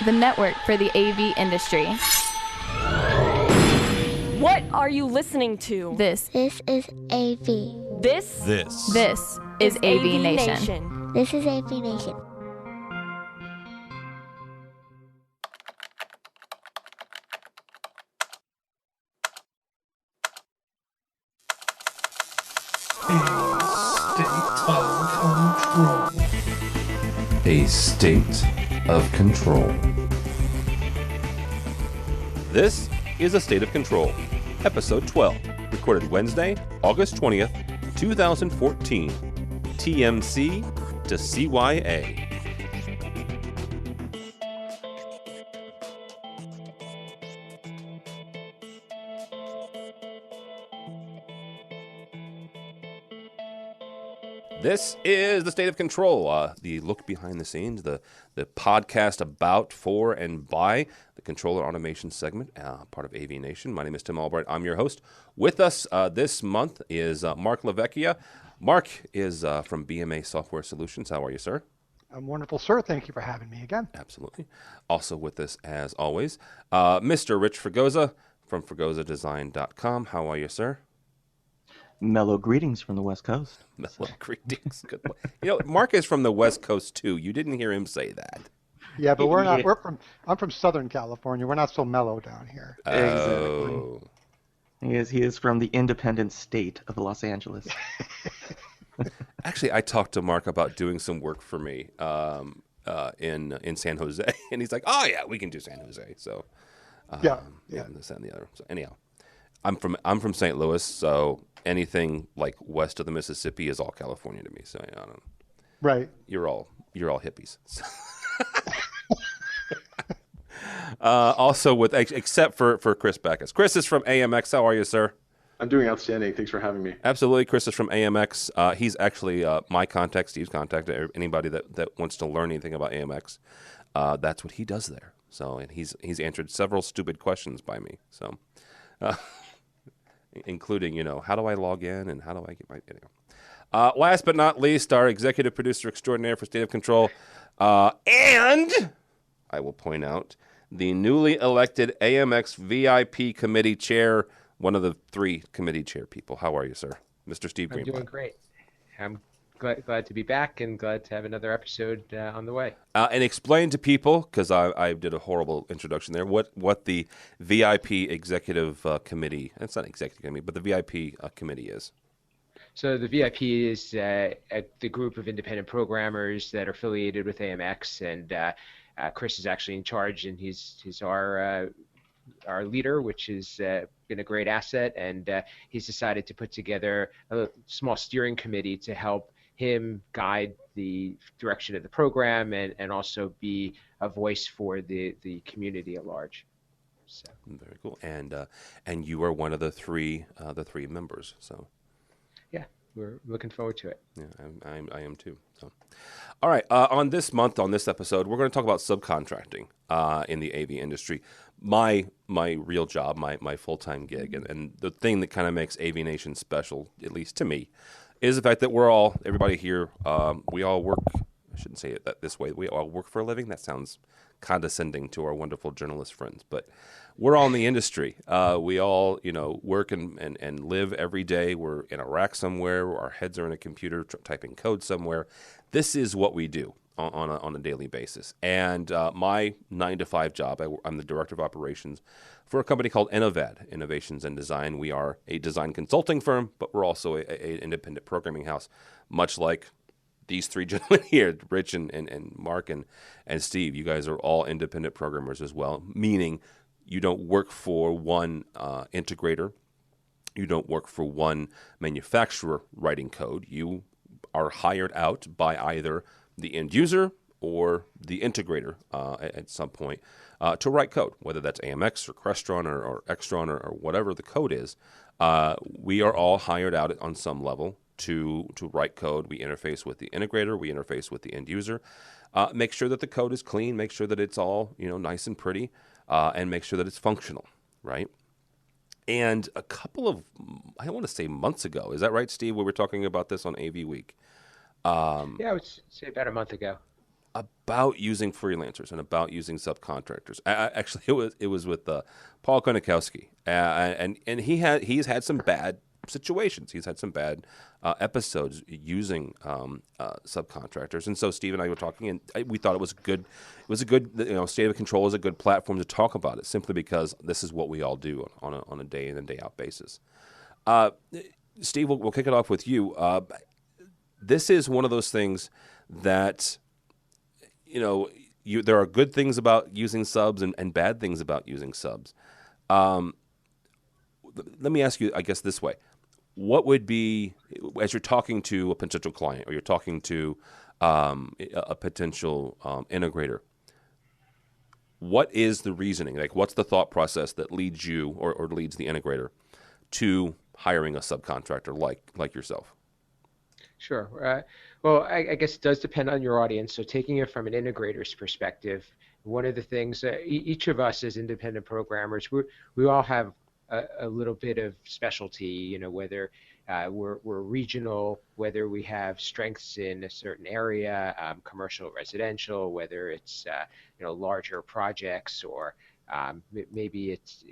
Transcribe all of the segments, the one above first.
the network for the AV industry. What are you listening to? This is AV. This is AVNation. This is AVNation. A state of control. This is A State of Control, Episode 12, recorded Wednesday, August 20th, 2014. TMC to CYA. This is The State of Control, the look behind the scenes, the podcast about, for, and by the controller automation segment, part of AVNation. My name is Tim Albright. I'm your host. With us this month is Marc LaVechia. Marc is from BMA Software Solutions. How are you, sir? I'm wonderful, sir. Thank you for having me again. Absolutely. Also with us, as always, Mr. Rich Fregosa from FregosaDesign.com. How are you, sir? Mellow greetings from the West Coast. Mellow greetings. Good one. You know, Marc is from the West Coast too. You didn't hear him say that. Yeah, but we're not. I'm from Southern California. We're not so mellow down here. Oh. Exactly. He is from the independent state of Los Angeles. Actually, I talked to Marc about doing some work for me in San Jose, and he's like, "Oh yeah, we can do San Jose." So yeah, this and the other. So anyhow, I'm from St. Louis, so anything like west of the Mississippi is all California to me. So I don't know. Right. You're all hippies. Also with except for Chris Backus. Chris is from AMX. How are you, sir? I'm doing outstanding. Thanks for having me. Absolutely. Chris is from AMX. He's actually my contact, Steve's contact. Anybody that wants to learn anything about AMX, that's what he does there. So, and he's answered several stupid questions by me. So, including, how do I log in and how do I get my video? Last but not least, our executive producer extraordinaire for State of Control, and I will point out the newly elected AMX VIP committee chair, one of the three committee chair people. How are you, sir? Mr. Steve Greenblatt. I'm doing great. I'm glad to be back and glad to have another episode on the way. And explain to people, because I did a horrible introduction there, what the VIP executive committee, it's not executive committee, but the VIP committee is. So the VIP is the group of independent programmers that are affiliated with AMX, and Chris is actually in charge, and he's our leader, which has been a great asset, and he's decided to put together a small steering committee to help him guide the direction of the program and also be a voice for the community at large. So. Very cool. And you are one of the three members. So. Yeah, we're looking forward to it. Yeah, I am too. So. All right. On this episode, we're going to talk about subcontracting in the AV industry. My real job, my full-time gig, and the thing that kind of makes AVNation special, at least to me, is the fact that everybody here, we all work, I shouldn't say it this way, we all work for a living. That sounds condescending to our wonderful journalist friends, but we're all in the industry. We all, work and live every day. We're in a rack somewhere, our heads are in a computer typing code somewhere. This is what we do on a daily basis. And my 9-to-5 job, I'm the director of operations for a company called Innovad, Innovations and Design. We are a design consulting firm, but we're also a independent programming house, much like these three gentlemen here, Rich and Marc and Steve. You guys are all independent programmers as well, meaning you don't work for one integrator. You don't work for one manufacturer writing code. You are hired out by either the end user or the integrator at some point to write code, whether that's AMX or Crestron or Extron or whatever the code is. We are all hired out on some level to write code. We interface with the integrator. We interface with the end user. Make sure that the code is clean. Make sure that it's all nice and pretty, and make sure that it's functional, right? And a couple of, I don't want to say months ago, is that right, Steve? We were talking about this on AV Week. Yeah, I would say about a month ago. about using freelancers and about using subcontractors. Actually, it was with Paul Konikowski, and he's had some bad situations. He's had some bad episodes using subcontractors. And so Steve and I were talking, and we thought it was good. It was a good, State of Control is a good platform to talk about it, simply because this is what we all do on a day in and day out basis. Steve, we'll kick it off with you. This is one of those things that, there are good things about using subs and bad things about using subs. Let me ask you, I guess, this way. What would be, as you're talking to a potential client or you're talking to a potential integrator, what is the reasoning? Like, what's the thought process that leads you or leads the integrator to hiring a subcontractor like yourself? Sure. Well, I guess it does depend on your audience. So taking it from an integrator's perspective, one of the things each of us as independent programmers, we all have a little bit of specialty, whether we're regional, whether we have strengths in a certain area, commercial, residential, whether it's larger projects, or maybe it's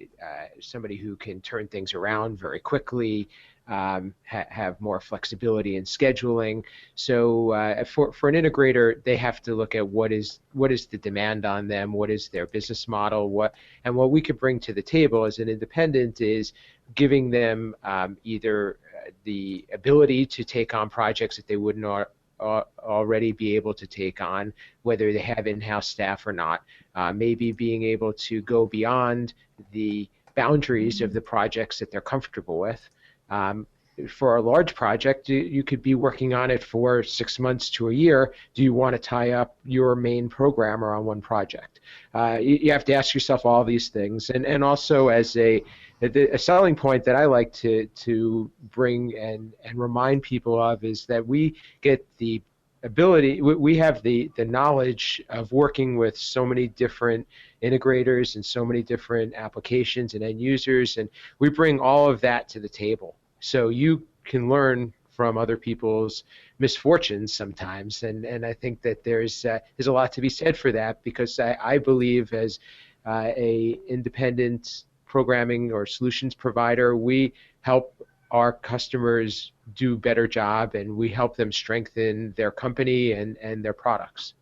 somebody who can turn things around very quickly, have more flexibility in scheduling. So for an integrator, they have to look at what is the demand on them, what is their business model, what we could bring to the table as an independent is giving them either the ability to take on projects that they wouldn't already be able to take on, whether they have in-house staff or not, maybe being able to go beyond the boundaries of the projects that they're comfortable with. For a large project, you could be working on it for 6 months to a year. Do you want to tie up your main programmer on one project? You have to ask yourself all these things. And also as a selling point that I like to bring and remind people of is that we get the ability, we have the knowledge of working with so many different integrators and so many different applications and end users, and we bring all of that to the table. So you can learn from other people's misfortunes sometimes, and I think that there's a lot to be said for that, because I believe as a independent programming or solutions provider, we help our customers do a better job, and we help them strengthen their company and their products.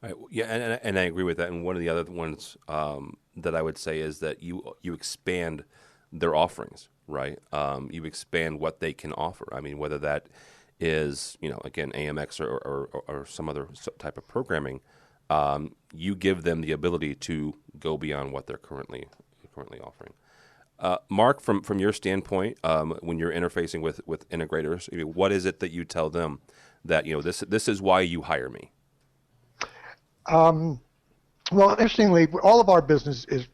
All right. Yeah, and I agree with that. And one of the other ones that I would say is that you expand their offerings, right? You expand what they can offer. I mean, whether that is, again, AMX or some other type of programming, you give them the ability to go beyond what they're currently offering. Mark, from your standpoint, when you're interfacing with integrators, what is it that you tell them that this is why you hire me? Well, interestingly, all of our business is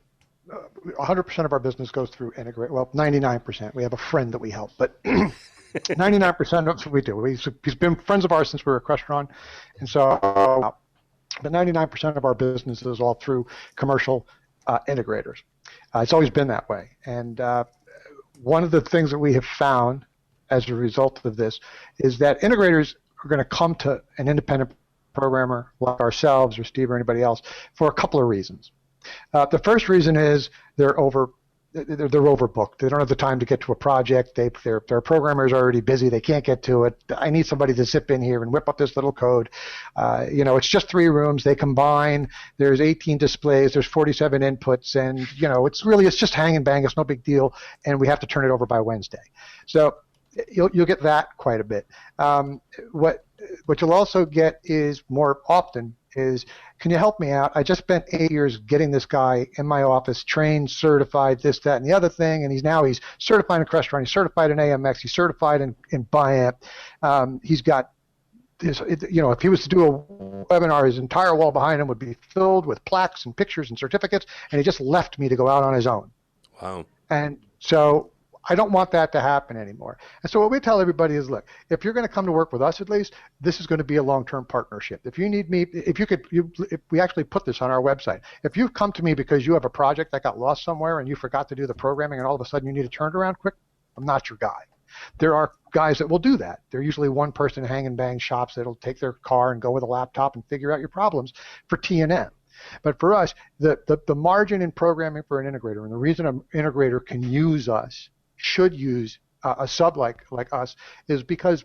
100% of our business goes through integrate. Well, 99%. We have a friend that we help, but 99% of what we do. He's been friends of ours since we were a Crestron, and so but 99% of our business is all through commercial integrators. It's always been that way, and one of the things that we have found as a result of this is that integrators are going to come to an independent programmer like ourselves or Steve or anybody else for a couple of reasons. The first reason is they're overbooked. They don't have the time to get to a project. Their programmers are already busy. They can't get to it. I need somebody to zip in here and whip up this little code. It's just 3 rooms. They combine. There's 18 displays. There's 47 inputs, and it's just hang and bang. It's no big deal, and we have to turn it over by Wednesday. So you'll get that quite a bit. What you'll also get is more often is, can you help me out? I just spent 8 years getting this guy in my office, trained, certified, this, that, and the other thing, and he's certified in Crestron, he's certified in AMX, he's certified in BIAMP. He's got this, if he was to do a webinar, his entire wall behind him would be filled with plaques and pictures and certificates, and he just left me to go out on his own. Wow. And so I don't want that to happen anymore. And so what we tell everybody is, look, if you're going to come to work with us, at least, this is going to be a long-term partnership. If you need me, if we actually put this on our website. If you come to me because you have a project that got lost somewhere and you forgot to do the programming and all of a sudden you need to turn it around quick, I'm not your guy. There are guys that will do that. They're usually one person hang and bang shops that'll take their car and go with a laptop and figure out your problems for T&M. But for us, the margin in programming for an integrator, and the reason an integrator can use us, should use a sub like us, is because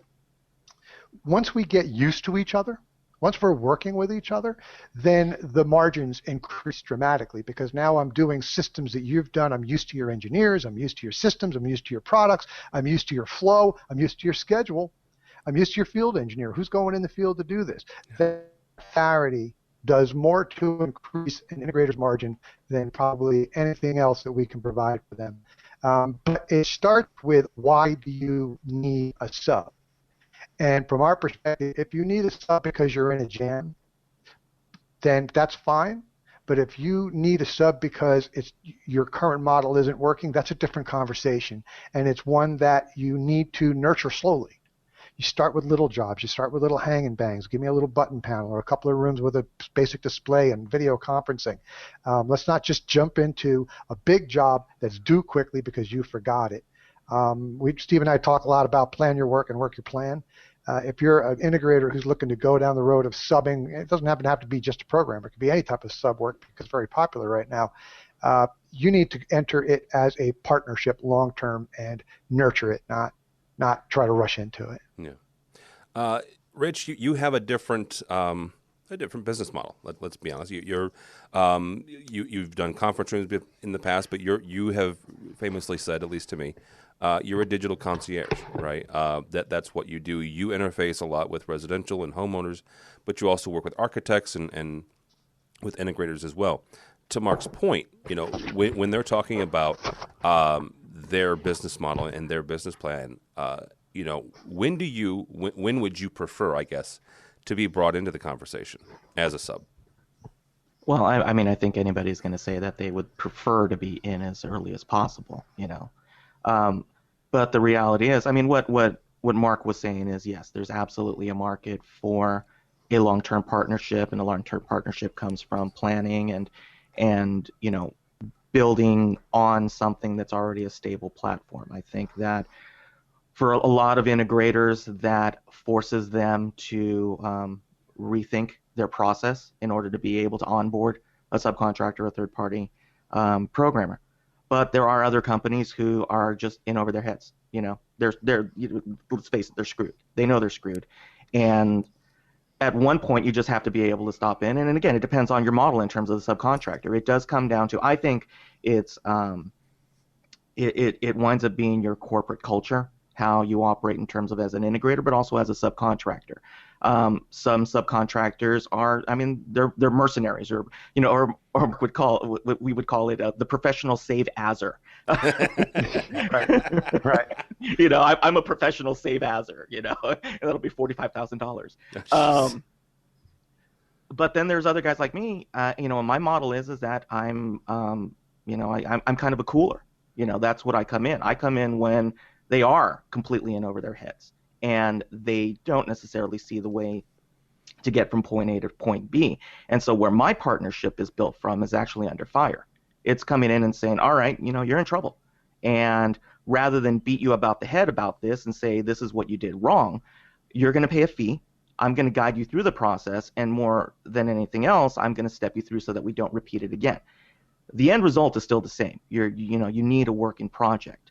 once we get used to each other, once we're working with each other, then the margins increase dramatically, because now I'm doing systems that you've done. I'm used to your engineers. I'm used to your systems. I'm used to your products. I'm used to your flow. I'm used to your schedule. I'm used to your field engineer. Who's going in the field to do this? That clarity does more to increase an integrator's margin than probably anything else that we can provide for them. But it starts with, why do you need a sub? And from our perspective, if you need a sub because you're in a jam, then that's fine. But if you need a sub because your current model isn't working, that's a different conversation. And it's one that you need to nurture slowly. You start with little jobs. You start with little hang and bangs. Give me a little button panel or a couple of rooms with a basic display and video conferencing. Let's not just jump into a big job that's due quickly because you forgot it. Steve and I talk a lot about plan your work and work your plan. If you're an integrator who's looking to go down the road of subbing, it doesn't have to be just a programmer. It could be any type of sub work because it's very popular right now. You need to enter it as a partnership long term and nurture it, not try to rush into it. Yeah. Rich, you have a different business model. Let's be honest. You've done conference rooms in the past, but you have famously said, at least to me, you're a digital concierge, right? That's what you do. You interface a lot with residential and homeowners, but you also work with architects and with integrators as well. To Mark's point, when they're talking about their business model and their business plan, when would you prefer, I guess, to be brought into the conversation as a sub? Well, I think anybody's going to say that they would prefer to be in as early as possible, But the reality is, what Mark was saying is, yes, there's absolutely a market for a long-term partnership, and a long-term partnership comes from planning and building on something that's already a stable platform. I think that for a lot of integrators, that forces them to rethink their process in order to be able to onboard a subcontractor or a third-party programmer. But there are other companies who are just in over their heads. Let's face it, they're screwed. They know they're screwed, and at one point you just have to be able to stop in. And again, it depends on your model in terms of the subcontractor. It does come down to, I think it's it winds up being your corporate culture, how you operate in terms of as an integrator, but also as a subcontractor. Some subcontractors are, they're mercenaries, or we would call it the professional save-aser. Right. I'm a professional save-aser. And that'll be $45,000. But then there's other guys like me. And my model is that I'm kind of a cooler. That's what I come in. I come in when they are completely in over their heads, and they don't necessarily see the way to get from point A to point B. And so where my partnership is built from is actually under fire. It's coming in and saying, all right, you're in trouble. And rather than beat you about the head about this and say, this is what you did wrong, you're going to pay a fee. I'm going to guide you through the process, and more than anything else, I'm going to step you through so that we don't repeat it again. The end result is still the same. You need a working project.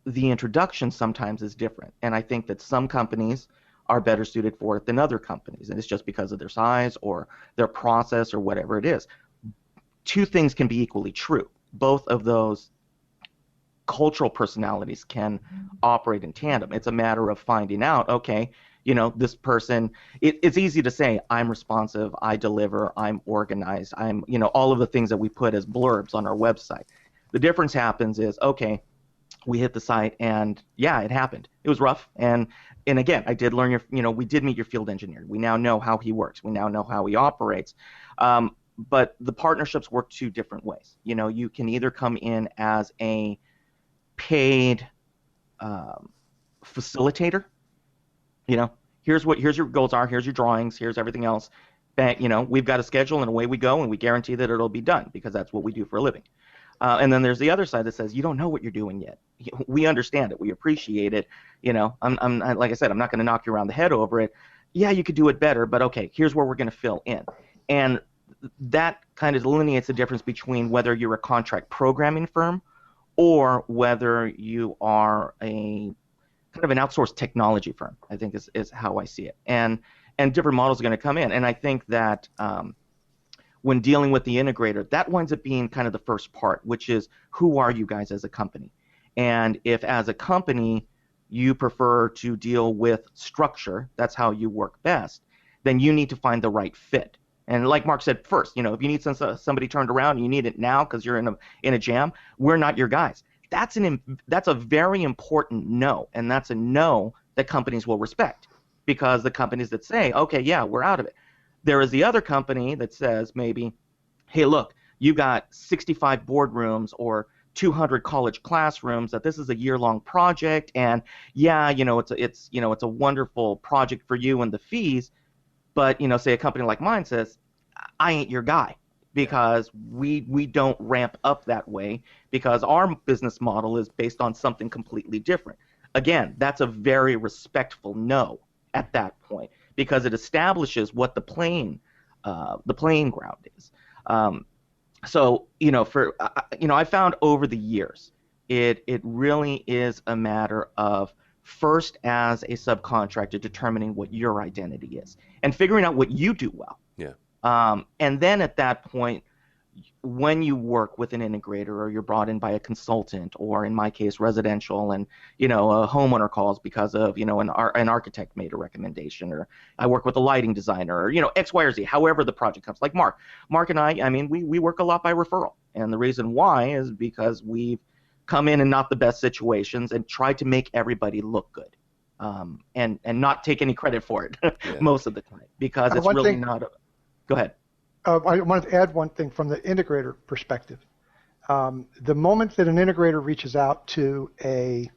The introduction sometimes is different, and I think that some companies are better suited for it than other companies, and it's just because of their size or their process or whatever it is. Two things can be equally true. Both of those cultural personalities can operate in tandem. It's a matter of finding out, okay, this person, it's easy to say, I'm responsive, I deliver, I'm organized, I'm, all of the things that we put as blurbs on our website. The difference happens is, okay, we hit the site, and yeah, it happened. It was rough, and again, I did learn we did meet your field engineer. We now know how he works. We now know how he operates. But the partnerships work two different ways. You can either come in as a paid facilitator. Here's your goals are. Here's your drawings. Here's everything else. We've got a schedule, and away we go, and we guarantee that it'll be done because that's what we do for a living. And then there's the other side that says, you don't know what you're doing yet. We understand it. We appreciate it. I'm like I said, I'm not going to knock you around the head over it. Yeah, you could do it better, but okay, here's where we're going to fill in. And that kind of delineates the difference between whether you're a contract programming firm or whether you are a kind of an outsourced technology firm, I think is how I see it. And different models are going to come in. And I think that when dealing with the integrator, that winds up being kind of the first part, which is who are you guys as a company? And if as a company you prefer to deal with structure, that's how you work best, then you need to find the right fit. And like Mark said first, if you need somebody turned around and you need it now because you're in a jam, we're not your guys. That's a very important no, and that's a no that companies will respect, because the companies that say, okay, yeah, we're out of it. There is the other company that says maybe, hey, look, you got 65 boardrooms or 200 college classrooms, that this is a year-long project, and yeah, it's a wonderful project for you and the fees, but say a company like mine says, I ain't your guy, because we don't ramp up that way, because our business model is based on something completely different. Again, that's a very respectful no at that point, because it establishes what the playing ground is. I found over the years, it really is a matter of first, as a subcontractor, determining what your identity is and figuring out what you do well. Yeah. And then at that point, when you work with an integrator or you're brought in by a consultant, or in my case, residential, and a homeowner calls because of an architect made a recommendation, or I work with a lighting designer, or X, Y, or Z, however the project comes. Like Mark and I mean, we work a lot by referral, and the reason why is because we've come in not the best situations and tried to make everybody look good, and not take any credit for it most of the time, because it's really not a. Go ahead. I wanted to add one thing from the integrator perspective. The moment that an integrator reaches out to an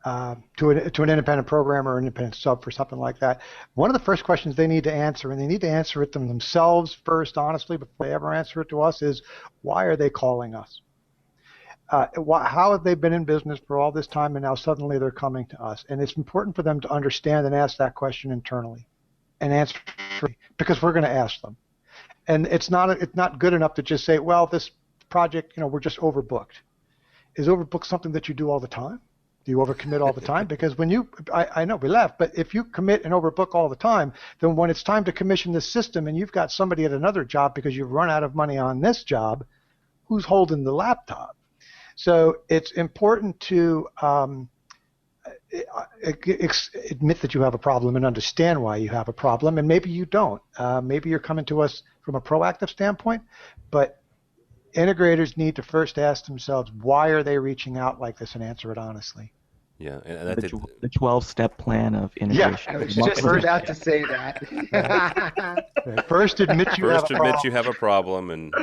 independent programmer or independent sub for something like that, one of the first questions they need to answer, and they need to answer it themselves first, honestly, before they ever answer it to us, is why are they calling us? How have they been in business for all this time, and now suddenly they're coming to us? And it's important for them to understand and ask that question internally, and answer because we're going to ask them. And it's not good enough to just say, well, this project, we're just overbooked. Is overbooked something that you do all the time? Do you overcommit all the time? Because when I know we laugh, but if you commit and overbook all the time, then when it's time to commission this system and you've got somebody at another job because you've run out of money on this job, who's holding the laptop? So it's important to admit that you have a problem and understand why you have a problem, and maybe you don't. Maybe you're coming to us from a proactive standpoint, but integrators need to first ask themselves, why are they reaching out like this, and answer it honestly. Yeah, and that's the 12-step plan of integration. Yeah, I was just about to say that. First admit you have a problem, and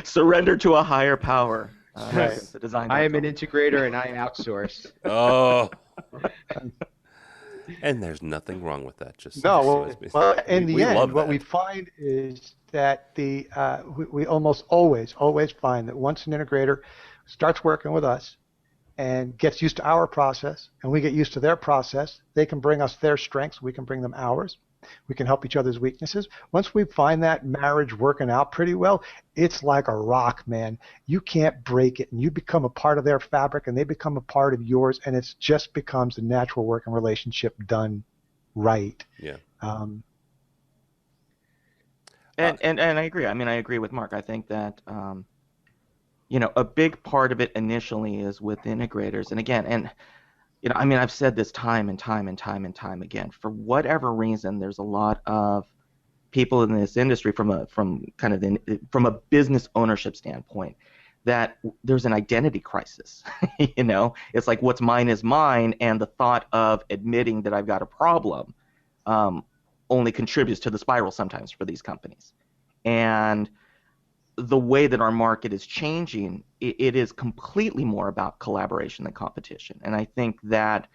surrender to a higher power. The design. I am an integrator, and I outsource. Oh. And there's nothing wrong with that. Just well, in the end, what we find is that we almost always find that once an integrator starts working with us and gets used to our process, and we get used to their process, they can bring us their strengths, we can bring them ours. We can help each other's weaknesses. Once we find that marriage working out pretty well, it's like a rock, man. You can't break it, and you become a part of their fabric, and they become a part of yours, and it just becomes a natural working relationship done right. Yeah. And I agree. I mean, I agree with Mark. I think that a big part of it initially is with integrators, and again, I mean, I've said this time and time again. For whatever reason, there's a lot of people in this industry from a business ownership standpoint that there's an identity crisis. It's like what's mine is mine, and the thought of admitting that I've got a problem only contributes to the spiral sometimes for these companies. And the way that our market is changing, it is completely more about collaboration than competition. And I think that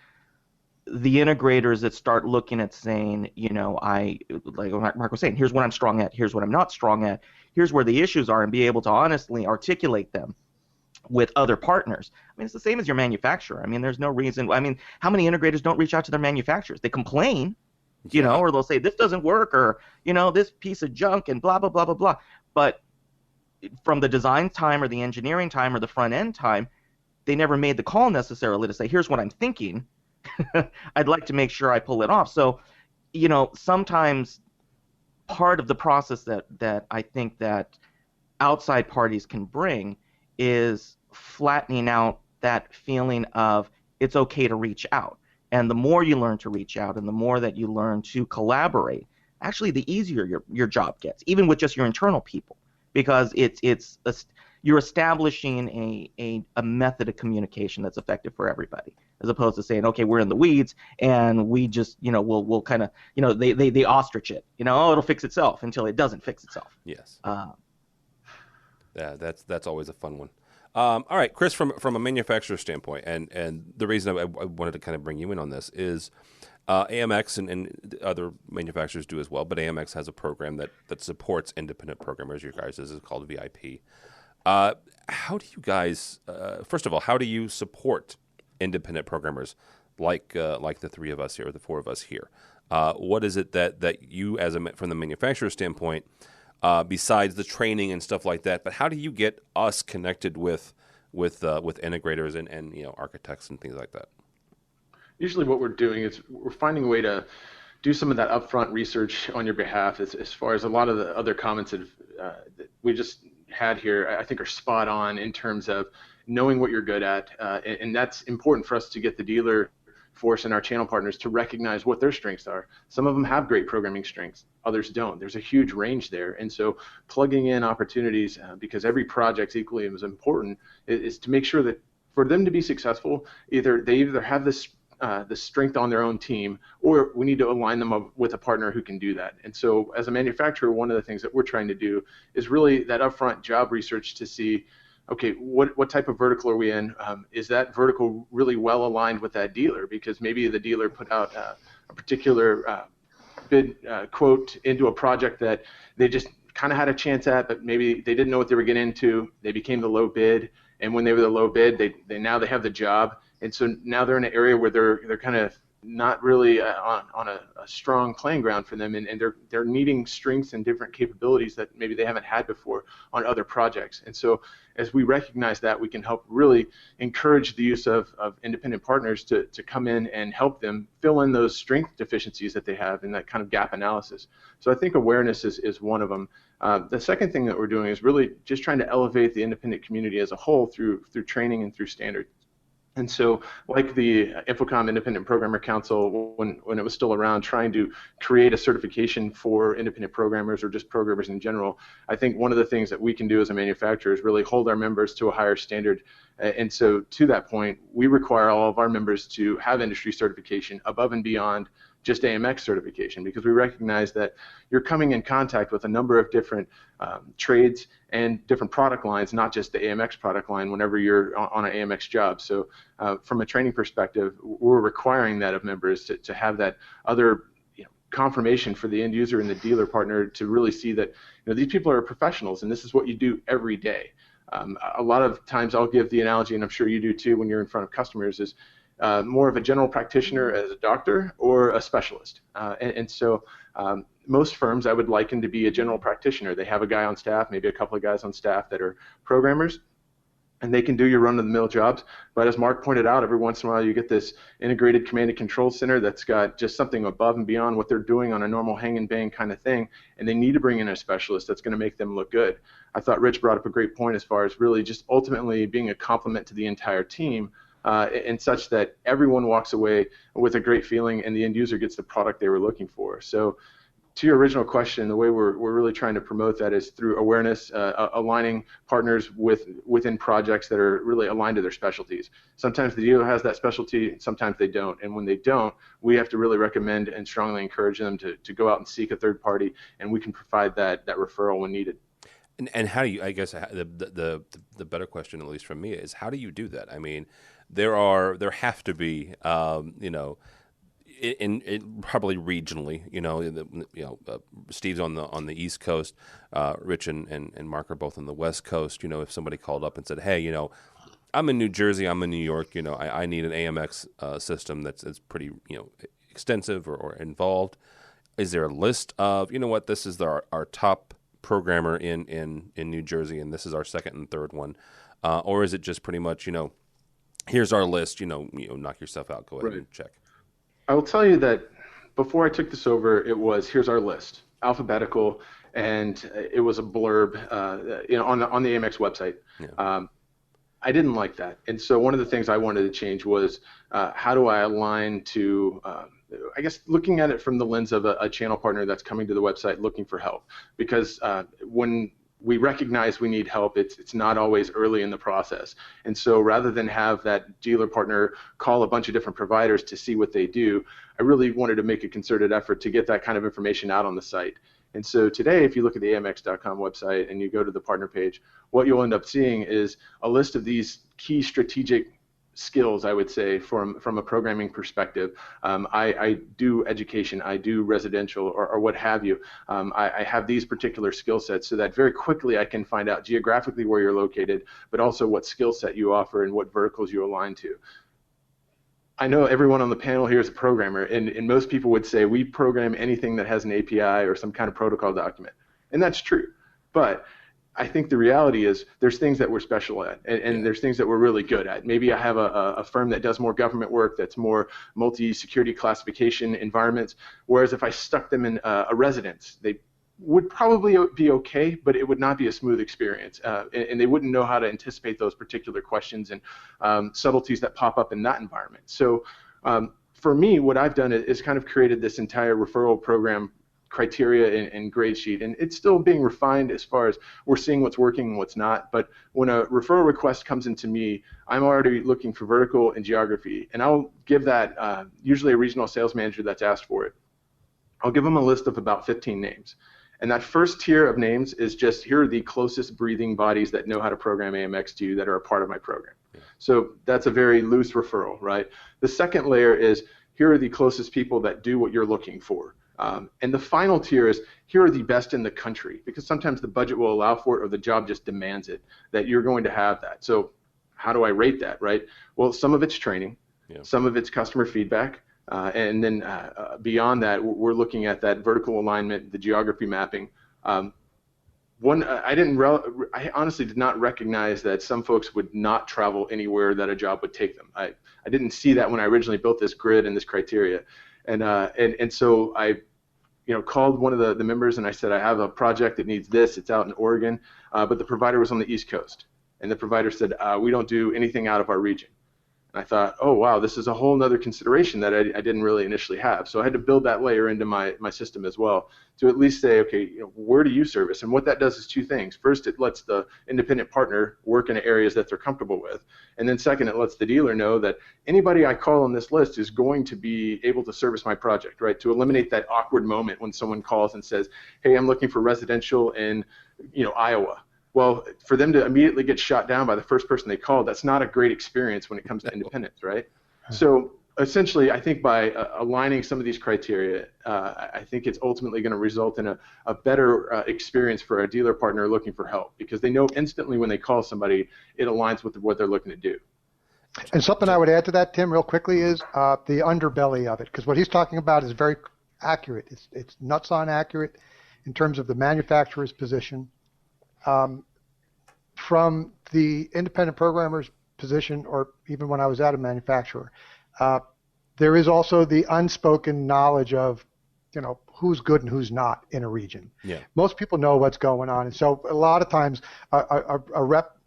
the integrators that start looking at saying, like Mark was saying, here's what I'm strong at, here's what I'm not strong at, here's where the issues are, and be able to honestly articulate them with other partners. I mean, it's the same as your manufacturer. I mean, there's no reason. I mean, how many integrators don't reach out to their manufacturers? They complain, or they'll say, this doesn't work, or, this piece of junk, and blah, blah, blah, blah, blah. But from the design time or the engineering time or the front end time, they never made the call necessarily to say, here's what I'm thinking. I'd like to make sure I pull it off. So, sometimes part of the process that I think that outside parties can bring is flattening out that feeling of it's okay to reach out. And the more you learn to reach out and the more that you learn to collaborate, actually the easier your job gets, even with just your internal people, because you're establishing a method of communication that's effective for everybody, as opposed to saying, okay, we're in the weeds and we just, we'll kind of, they ostrich it, it'll fix itself until it doesn't fix itself. Yes. That's always a fun one. All right, Chris, from a manufacturer standpoint, and the reason I wanted to kind of bring you in on this is AMX and other manufacturers do as well, but AMX has a program that supports independent programmers. Your guys' is called VIP. How do you guys, first of all, how do you support independent programmers like the three of us here, or the four of us here? What is it that you, from the manufacturer standpoint, besides the training and stuff like that, but how do you get us connected with integrators and architects and things like that? Usually what we're doing is we're finding a way to do some of that upfront research on your behalf. As far as a lot of the other comments that we just had here, I think are spot on in terms of knowing what you're good at, and that's important for us to get the dealer force and our channel partners to recognize what their strengths are. Some of them have great programming strengths, others don't. There's a huge range there, and so plugging in opportunities, because every project's equally as important, is to make sure that for them to be successful, they either have this the strength on their own team, or we need to align them up with a partner who can do that. And so as a manufacturer, one of the things that we're trying to do is really that upfront job research to see, okay, what type of vertical are we in? Is that vertical really well aligned with that dealer? Because maybe the dealer put out a particular bid quote into a project that they just kind of had a chance at, but maybe they didn't know what they were getting into. They became the low bid, and when they were the low bid, they now they have the job. And so now they're in an area where they're kind of not really on a strong playing ground for them, and they're needing strengths and different capabilities that maybe they haven't had before on other projects. And so as we recognize that, we can help really encourage the use of independent partners to come in and help them fill in those strength deficiencies that they have in that kind of gap analysis. So I think awareness is one of them. The second thing that we're doing is really just trying to elevate the independent community as a whole through training and through standards. And so, like the Infocom Independent Programmer Council, when it was still around, trying to create a certification for independent programmers or just programmers in general, I think one of the things that we can do as a manufacturer is really hold our members to a higher standard. And so, to that point, we require all of our members to have industry certification above and beyond just AMX certification, because we recognize that you're coming in contact with a number of different trades and different product lines, not just the AMX product line whenever you're on an AMX job. So from a training perspective, we're requiring that of members to have that other confirmation for the end user and the dealer partner to really see that these people are professionals and this is what you do every day. A lot of times I'll give the analogy, and I'm sure you do too when you're in front of customers, is more of a general practitioner as a doctor or a specialist. And so most firms I would liken to be a general practitioner. They have a guy on staff, maybe a couple of guys on staff that are programmers, and they can do your run-of-the-mill jobs. But as Mark pointed out, every once in a while you get this integrated command and control center that's got just something above and beyond what they're doing on a normal hang and bang kind of thing, and they need to bring in a specialist that's going to make them look good. I thought Rich brought up a great point as far as really just ultimately being a complement to the entire team, and such that everyone walks away with a great feeling and the end user gets the product they were looking for. So to your original question, the way we're really trying to promote that is through awareness, aligning partners within projects that are really aligned to their specialties. Sometimes the dealer has that specialty, sometimes they don't. And when they don't, we have to really recommend and strongly encourage them to go out and seek a third party, and we can provide that referral when needed. And how do you, I guess the better question, at least from me, is how do you do that? I mean, there have to be, probably regionally, Steve's on the East Coast, Rich and Mark are both on the West Coast. If somebody called up and said, "Hey, I'm in New Jersey, I'm in New York, I need an AMX system that's pretty, extensive or involved." Is there a list of, this is our top programmer in New Jersey, and this is our second and third one, or is it just pretty much, here's our list, knock yourself out, go ahead and check? I will tell you that before I took this over, it was here's our list, alphabetical, and it was a blurb, on the AMX website. Yeah. I didn't like that, and so one of the things I wanted to change was how do I align to, I guess, looking at it from the lens of a channel partner that's coming to the website looking for help, because when we recognize we need help, it's not always early in the process. And so rather than have that dealer partner call a bunch of different providers to see what they do, I really wanted to make a concerted effort to get that kind of information out on the site. And so today, if you look at the AMX.com website and you go to the partner page, what you'll end up seeing is a list of these key strategic skills, I would say, from a programming perspective. I do education, I do residential, or what have you. I have these particular skill sets so that very quickly I can find out geographically where you're located, but also what skill set you offer and what verticals you align to. I know everyone on the panel here is a programmer, and most people would say we program anything that has an API or some kind of protocol document, and that's true. But I think the reality is there's things that we're special at, and there's things that we're really good at. Maybe I have a firm that does more government work, that's more multi-security classification environments, whereas if I stuck them in a residence, they would probably be okay, but it would not be a smooth experience, and they wouldn't know how to anticipate those particular questions and subtleties that pop up in that environment. So for me, what I've done is kind of created this entire referral program criteria and grade sheet, and it's still being refined as far as we're seeing what's working and what's not. But when a referral request comes into me, I'm already looking for vertical and geography, and I'll give that usually a regional sales manager that's asked for it. I'll give them a list of about 15 names, and that first tier of names is just here are the closest breathing bodies that know how to program AMX to you that are a part of my program. Yeah. So that's a very loose referral, right? The second layer is here are the closest people that do what you're looking for. And the final tier is here are the best in the country, because sometimes the budget will allow for it or the job just demands it, that you're going to have that. So how do I rate that, right? Well, some of it's training, some of it's customer feedback, and then beyond that, we're looking at that vertical alignment, the geography mapping. I honestly did not recognize that some folks would not travel anywhere that a job would take them. I didn't see that when I originally built this grid and this criteria. And so I called one of the members and I said, I have a project that needs this. It's out in Oregon, but the provider was on the East Coast. And the provider said, we don't do anything out of our region. And I thought, oh, wow, this is a whole other consideration that I didn't really initially have. So I had to build that layer into my system as well to at least say, okay, where do you service? And what that does is two things. First, it lets the independent partner work in areas that they're comfortable with. And then second, it lets the dealer know that anybody I call on this list is going to be able to service my project, right? To eliminate that awkward moment when someone calls and says, hey, I'm looking for residential in Iowa. Well, for them to immediately get shot down by the first person they called, that's not a great experience when it comes to independence, right? So essentially, I think by aligning some of these criteria, I think it's ultimately going to result in a better experience for a dealer partner looking for help, because they know instantly when they call somebody, it aligns with what they're looking to do. And something I would add to that, Tim, real quickly is the underbelly of it, because what he's talking about is very accurate. It's nuts on accurate in terms of the manufacturer's position. From the independent programmer's position, or even when I was at a manufacturer, there is also the unspoken knowledge of, who's good and who's not in a region. Yeah. Most people know what's going on, and so a lot of times a rep,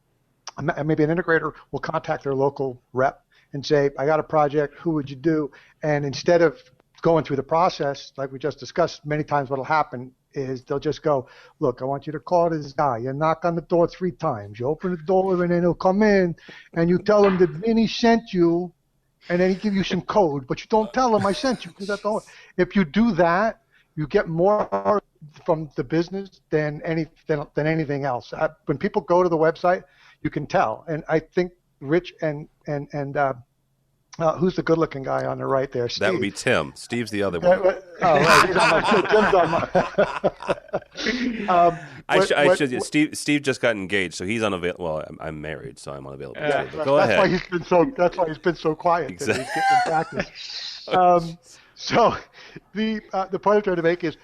maybe an integrator, will contact their local rep and say, I got a project, who would you do? And instead of going through the process, like we just discussed, many times what will happen is they'll just go, look, I want you to call this guy. You knock on the door 3 times. You open the door, and then he'll come in, and you tell him that Vinny sent you, and then he give you some code, but you don't tell him I sent you. If you do that, you get more from the business than anything else. When people go to the website, you can tell. And I think Rich and Who's the good-looking guy on the right there? Steve. That would be Tim. Steve's the other one. Right. Tim's on my. Steve just got engaged, so he's unavailable. Well, I'm married, so I'm unavailable. But go that's ahead. That's why he's been so quiet. Exactly. He's getting practice. So the point I'm trying to make is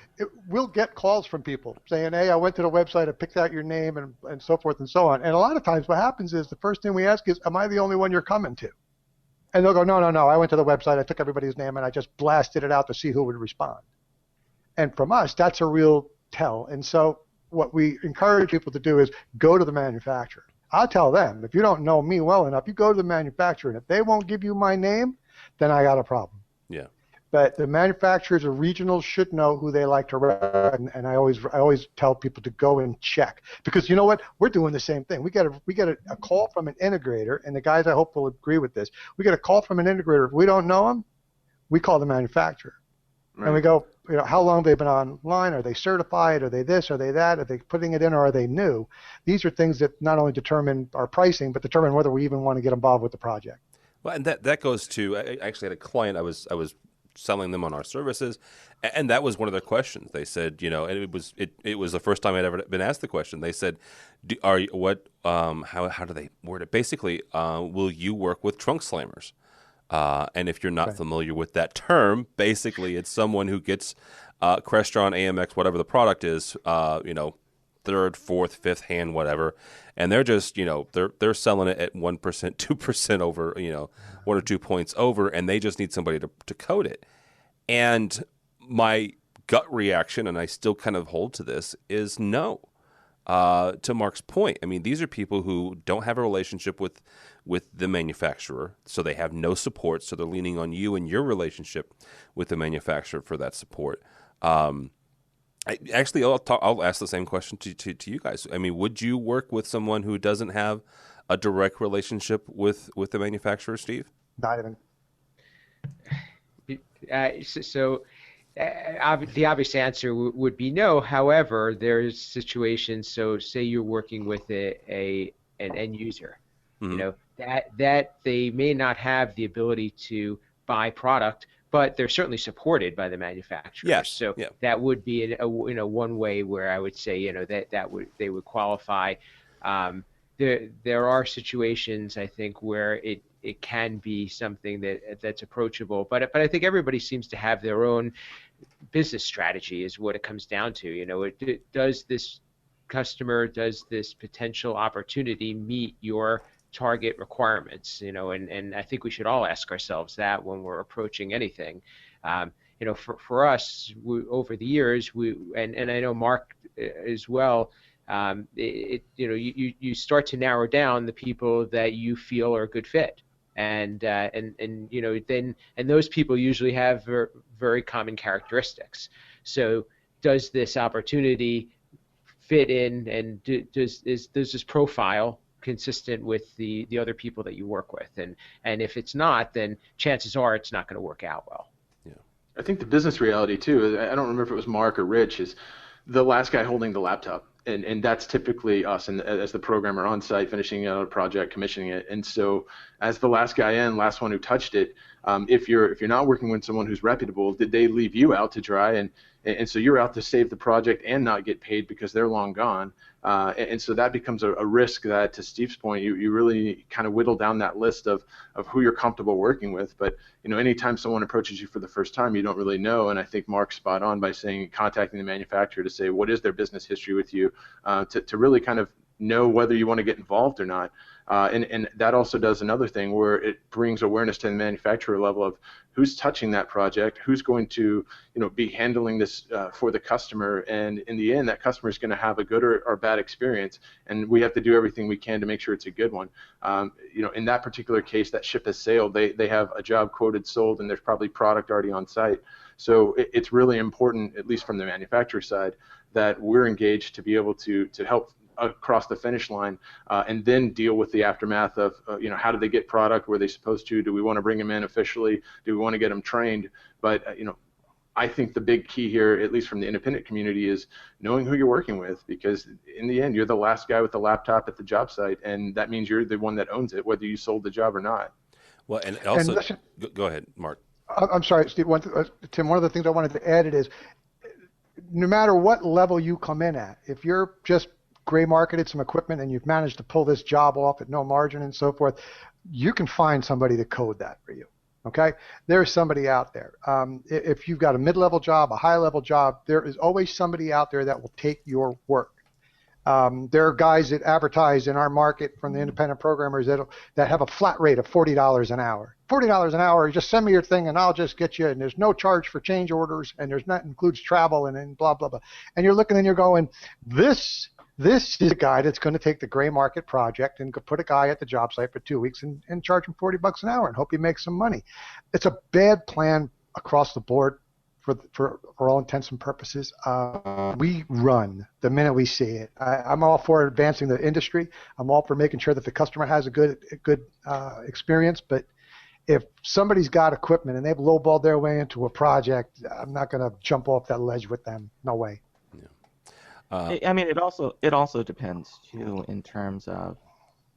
we'll get calls from people saying, hey, I went to the website, I picked out your name and so forth and so on. And a lot of times what happens is the first thing we ask is, am I the only one you're coming to? And they'll go, no, I went to the website, I took everybody's name, and I just blasted it out to see who would respond. And from us, that's a real tell. And so what we encourage people to do is go to the manufacturer. I'll tell them, if you don't know me well enough, you go to the manufacturer, and if they won't give you my name, then I got a problem. Yeah. But the manufacturers or regionals should know who they like to rep, and I always tell people to go and check, because you know what, we're doing the same thing. We get a call from an integrator, and the guys I hope will agree with this. We get a call from an integrator. If we don't know them, we call the manufacturer, right. And we go, how long have they been online? Are they certified? Are they this? Are they that? Are they putting it in, or are they new? These are things that not only determine our pricing, but determine whether we even want to get involved with the project. Well, and that goes to, I actually had a client I was selling them on our services, and that was one of their questions. They said, and it was the first time I'd ever been asked the question. They said, how do they word it? Basically, will you work with trunk slammers? And if you're not familiar with that term, basically it's someone who gets Crestron, AMX, whatever the product is, third, fourth, fifth hand, whatever, and they're just, they're selling it at 1%, 2% over, 1 or 2 points over, and they just need somebody to code it. And my gut reaction, and I still kind of hold to this, is no. To Mark's point, I mean, these are people who don't have a relationship with the manufacturer, so they have no support, so they're leaning on you and your relationship with the manufacturer for that support. I'll ask the same question to you guys. I mean, would you work with someone who doesn't have a direct relationship with the manufacturer, Steve? Not even. The obvious answer would be no. However, there's situations. So, say you're working with an end user, mm-hmm. That they may not have the ability to buy product, but they're certainly supported by the manufacturer. Yes. So yeah. that would be one way where I would say they would qualify. There are situations, I think, where it can be something that's approachable, but I think everybody seems to have their own business strategy is what it comes down to. Does this customer, does this potential opportunity meet your target requirements? And I think we should all ask ourselves that when we're approaching anything. For us, over the years, and I know Mark as well. You start to narrow down the people that you feel are a good fit, and those people usually have very common characteristics. So does this opportunity fit in, and does this profile consistent with the other people that you work with? And if it's not, then chances are it's not going to work out well. Yeah, I think the business reality too, I don't remember if it was Mark or Rich, is the last guy holding the laptop. And that's typically us, and as the programmer on site, finishing out a project, commissioning it. And so, as the last guy in, last one who touched it, if you're not working with someone who's reputable, did they leave you out to dry? And so you're out to save the project and not get paid because they're long gone. And so that becomes a risk that, to Steve's point, you really kind of whittle down that list of who you're comfortable working with. But anytime someone approaches you for the first time, you don't really know. And I think Mark's spot on by saying, contacting the manufacturer to say, what is their business history with you, to really kind of know whether you want to get involved or not. And that also does another thing where it brings awareness to the manufacturer level of who's touching that project, who's going to be handling this for the customer, and in the end that customer is going to have a good or bad experience, and we have to do everything we can to make sure it's a good one. In that particular case, that ship has sailed. They have a job quoted, sold, and there's probably product already on site. So it's really important, at least from the manufacturer side, that we're engaged to be able to help across the finish line, and then deal with the aftermath of how did they get product, were they supposed to, do we want to bring them in officially, do we want to get them trained? But I think the big key here, at least from the independent community, is knowing who you're working with, because in the end you're the last guy with the laptop at the job site, and that means you're the one that owns it, whether you sold the job or not. Well, and also, And listen, go ahead, Mark. I'm sorry, Steve. Tim, one of the things I wanted to add is, no matter what level you come in at, if you're just gray marketed some equipment and you've managed to pull this job off at no margin and so forth, you can find somebody to code that for you. Okay, there's somebody out there. If you've got a mid-level job, a high-level job, there is always somebody out there that will take your work. There are guys that advertise in our market from the independent programmers that have a flat rate of $40 an hour. $40 an hour, just send me your thing and I'll just get you, and there's no charge for change orders, and there's not includes travel and blah, blah, blah. And you're looking and you're going, this is a guy that's going to take the gray market project and put a guy at the job site for 2 weeks and charge him $40 an hour and hope he makes some money. It's a bad plan across the board for all intents and purposes. We run the minute we see it. I'm all for advancing the industry. I'm all for making sure that the customer has a good experience. But if somebody's got equipment and they've lowballed their way into a project, I'm not going to jump off that ledge with them. No way. I mean, it also depends too in terms of,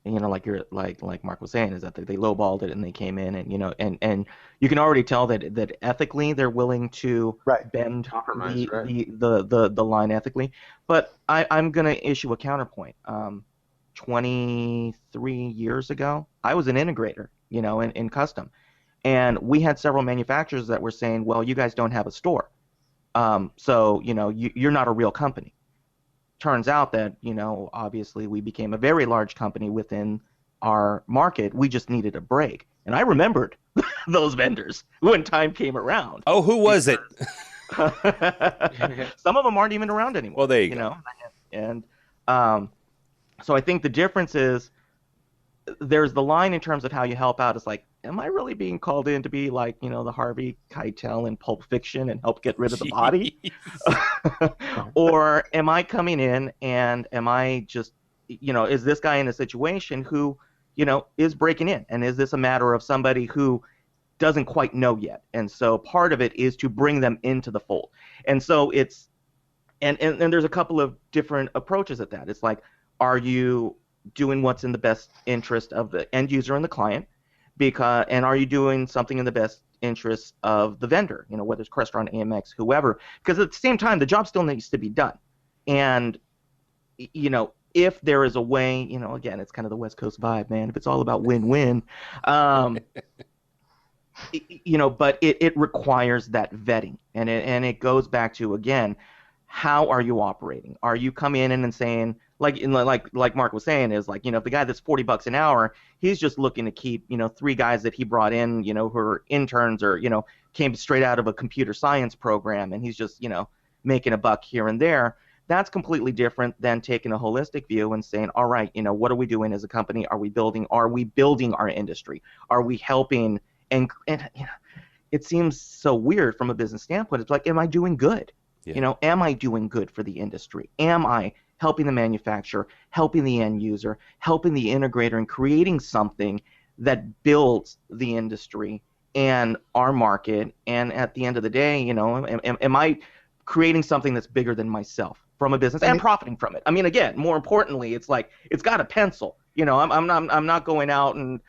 like Mark was saying, is that they lowballed it and they came in and you can already tell that ethically they're willing to bend the line ethically. But I'm gonna issue a counterpoint. 23 years ago, I was an integrator, in custom, and we had several manufacturers that were saying, well, you guys don't have a store, so you're not a real company. Turns out that, obviously we became a very large company within our market. We just needed a break. And I remembered those vendors when time came around. Oh, who was it? Some of them aren't even around anymore. Well, there you go. And so I think the difference is there's the line in terms of how you help out. It's like, am I really being called in to be like, the Harvey Keitel in Pulp Fiction and help get rid of the body? Or am I coming in and am I just, is this guy in a situation who, is breaking in? And is this a matter of somebody who doesn't quite know yet? And so part of it is to bring them into the fold. And so it's, and there's a couple of different approaches at that. It's like, are you doing what's in the best interest of the end user and the client? And are you doing something in the best interest of the vendor, whether it's Crestron, AMX, whoever? Because at the same time, the job still needs to be done. And, if there is a way, again, it's kind of the West Coast vibe, man. If it's all about win-win, but it requires that vetting. And it goes back to, again, how are you operating? Are you coming in and saying, like Mark was saying, is like, if the guy that's $40 an hour, he's just looking to keep, 3 guys that he brought in, who are interns or, came straight out of a computer science program, and he's just, making a buck here and there. That's completely different than taking a holistic view and saying, all right, what are we doing as a company? Are we building our industry? Are we helping? And it seems so weird from a business standpoint. It's like, am I doing good? Yeah. Am I doing good for the industry? Am I helping the manufacturer, helping the end user, helping the integrator, and creating something that builds the industry and our market? And at the end of the day, am I creating something that's bigger than myself from a business and profiting from it? I mean, again, more importantly, it's like, it's got a pencil. I'm not going out and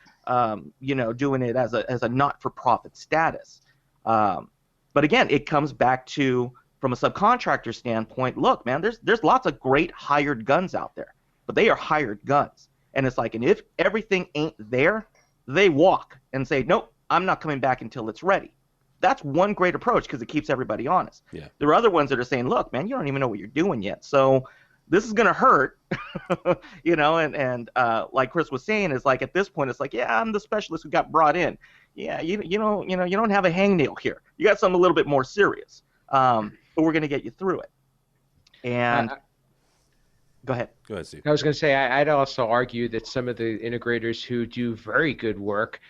doing it as a not-for-profit status. But again, it comes back to, from a subcontractor standpoint, look, man, there's lots of great hired guns out there, but they are hired guns. And it's like, and if everything ain't there, they walk and say, nope, I'm not coming back until it's ready. That's one great approach because it keeps everybody honest. Yeah. There are other ones that are saying, look, man, you don't even know what you're doing yet, so this is going to hurt, and like Chris was saying, is like, at this point, it's like, yeah, I'm the specialist who got brought in. Yeah, you don't have a hangnail here. You got something a little bit more serious. But we're going to get you through it. And go ahead. Go ahead, Steve. I was going to say, I'd also argue that some of the integrators who do very good work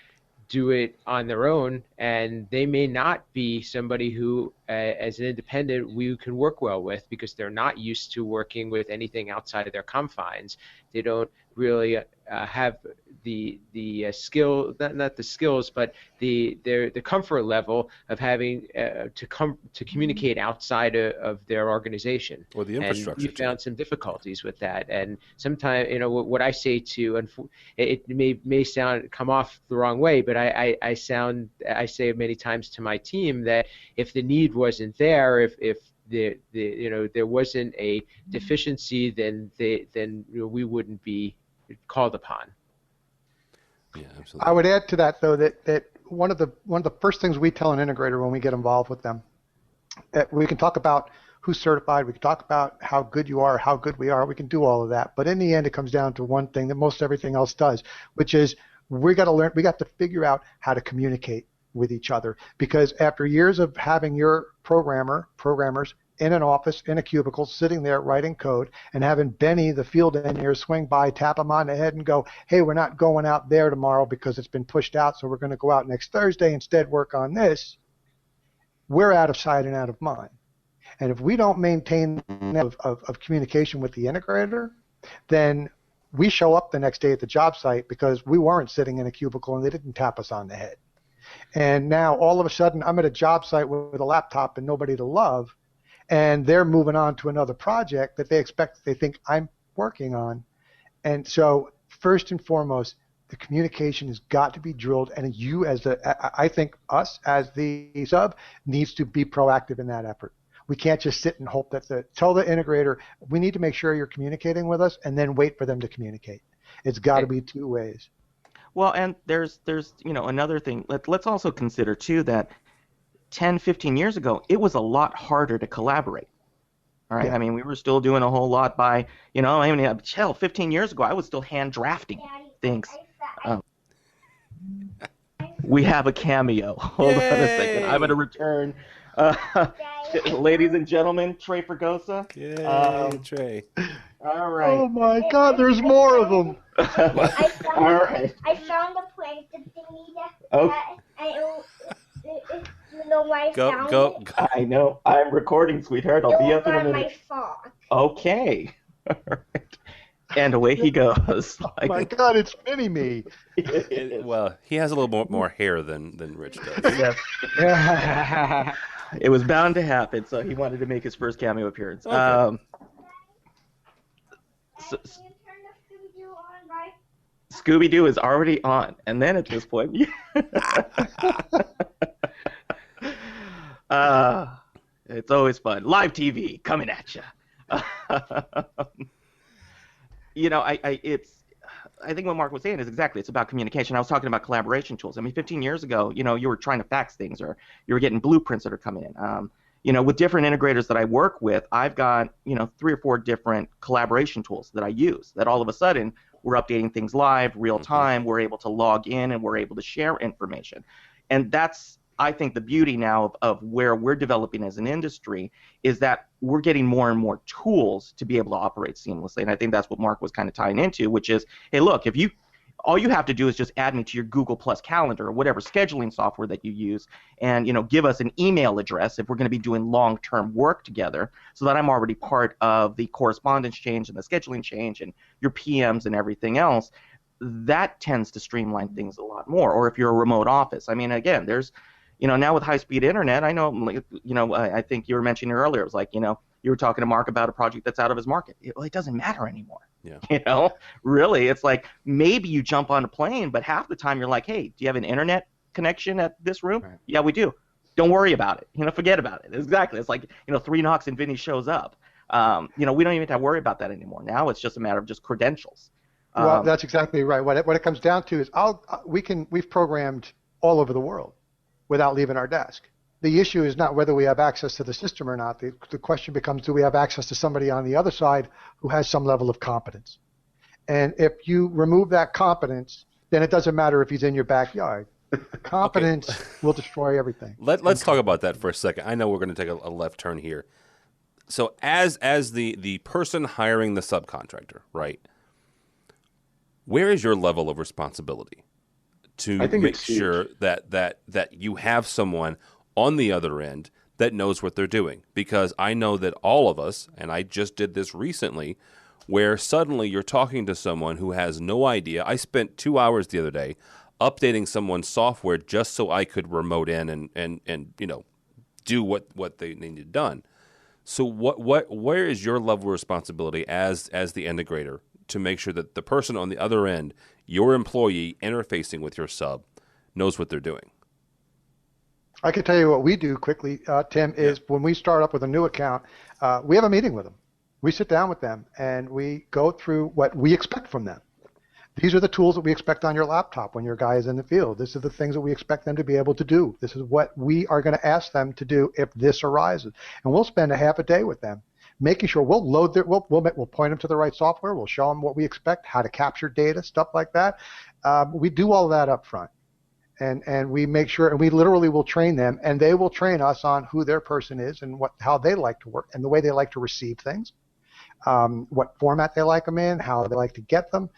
do it on their own, and they may not be somebody who, as an independent, we can work well with because they're not used to working with anything outside of their confines. They don't really have skill, not the skills, but the comfort level of having to communicate outside of their organization. Or the infrastructure. And we found some difficulties with that. And sometimes, what I say it may come off the wrong way, but I say many times to my team that if the need wasn't there, if there wasn't a deficiency, then we wouldn't be called upon. Yeah, absolutely. I would add to that, though, that one of the first things we tell an integrator when we get involved with them, we can talk about who's certified, we can talk about how good you are, how good we are, we can do all of that. But in the end, it comes down to one thing that most everything else does, which is we got to figure out how to communicate with each other, because after years of having your programmers in an office, in a cubicle, sitting there writing code, and having Benny, the field engineer, swing by, tap him on the head and go, hey, we're not going out there tomorrow because it's been pushed out, so we're going to go out next Thursday, instead work on this, we're out of sight and out of mind. And if we don't maintain of communication with the integrator, then we show up the next day at the job site because we weren't sitting in a cubicle and they didn't tap us on the head. And now all of a sudden I'm at a job site with a laptop and nobody to love, and they're moving on to another project that they think I'm working on. And so first and foremost, the communication has got to be drilled, and I think us as the sub needs to be proactive in that effort. We can't just sit and hope tell the integrator, we need to make sure you're communicating with us, and then wait for them to communicate. It's got to be two ways. Well, and there's another thing. Let's also consider too that 10, 15 years ago, it was a lot harder to collaborate. All right. Yeah. I mean, we were still doing a whole lot by, 15 years ago, I was still hand drafting things. We have a cameo. Hold on a second. I'm going to return. Ladies and gentlemen, Trey Fregosa. Yay, Trey. All right. Oh, my God, there's more of them. All right. I found a plastic thingy you know why I found it? I know. I'm recording, sweetheart. I'll be up in a minute. My fault. Okay. All right. And away he goes. Oh my God, it's Mini-Me. Well, he has a little more hair than Rich does. Yes. It was bound to happen, so he wanted to make his first cameo appearance. Okay. Scooby-Doo is already on, and then at this point, it's always fun. Live TV coming at you. I think what Mark was saying is exactly. It's about communication. I was talking about collaboration tools. I mean, 15 years ago, you were trying to fax things, or you were getting blueprints that are coming in. With different integrators that I work with, I've got 3 or 4 different collaboration tools that I use. That all of a sudden we're updating things live, real time. We're able to log in and we're able to share information, and that's, I think, the beauty now of where we're developing as an industry is that we're getting more and more tools to be able to operate seamlessly. And I think that's what Mark was kind of tying into, which is, hey, look, all you have to do is just add me to your Google Plus Calendar or whatever scheduling software that you use, and give us an email address if we're going to be doing long-term work together, so that I'm already part of the correspondence change and the scheduling change and your PMs and everything else. That tends to streamline things a lot more. Or if you're a remote office, I mean, again, there's now with high-speed internet, I know, I think you were mentioning earlier, it was like, you were talking to Mark about a project that's out of his market. Well, it doesn't matter anymore. Yeah. Really, it's like maybe you jump on a plane, but half the time you're like, hey, do you have an internet connection at this room? Right. Yeah, we do. Don't worry about it. Forget about it. Exactly. It's like, 3 knocks and Vinny shows up. We don't even have to worry about that anymore. Now it's just a matter of just credentials. Well, that's exactly right. What it comes down to is we've programmed all over the world without leaving our desk. The issue is not whether we have access to the system or not. The question becomes, do we have access to somebody on the other side who has some level of competence? And if you remove that competence, then it doesn't matter if he's in your backyard. Competence will destroy everything. Let's talk about that for a second. I know we're going to take a left turn here. So as the person hiring the subcontractor, right, where is your level of responsibility to make sure that you have someone on the other end that knows what they're doing? Because I know that all of us, and I just did this recently, where suddenly you're talking to someone who has no idea. I spent 2 hours the other day updating someone's software just so I could remote in and do what they needed done. So where is your level of responsibility as the integrator to make sure that the person on the other end, your employee interfacing with your sub, knows what they're doing? I can tell you what we do quickly, Tim, is when we start up with a new account, we have a meeting with them. We sit down with them and we go through what we expect from them. These are the tools that we expect on your laptop when your guy is in the field. This is the things that we expect them to be able to do. This is what we are going to ask them to do if this arises. And we'll spend a half a day with them, making sure we'll load their, we'll point them to the right software. We'll show them what we expect, how to capture data, stuff like that. We do all that up front. And we make sure, and we literally will train them, and they will train us on who their person is and how they like to work and the way they like to receive things, what format they like them in, how they like to get them,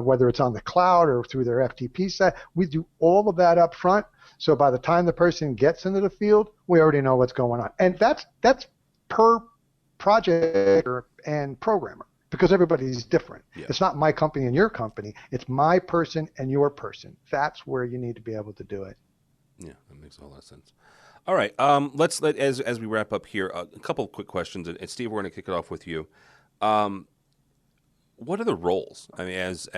whether it's on the cloud or through their FTP set. We do all of that up front, so by the time the person gets into the field, we already know what's going on. And that's per project and programmer, because everybody's different. Yeah. It's not my company and your company. It's my person and your person. That's where you need to be able to do it. Yeah, that makes a whole lot of sense. All right, let's as we wrap up here, a couple of quick questions. And Steve, we're going to kick it off with you. What are the roles? I mean, as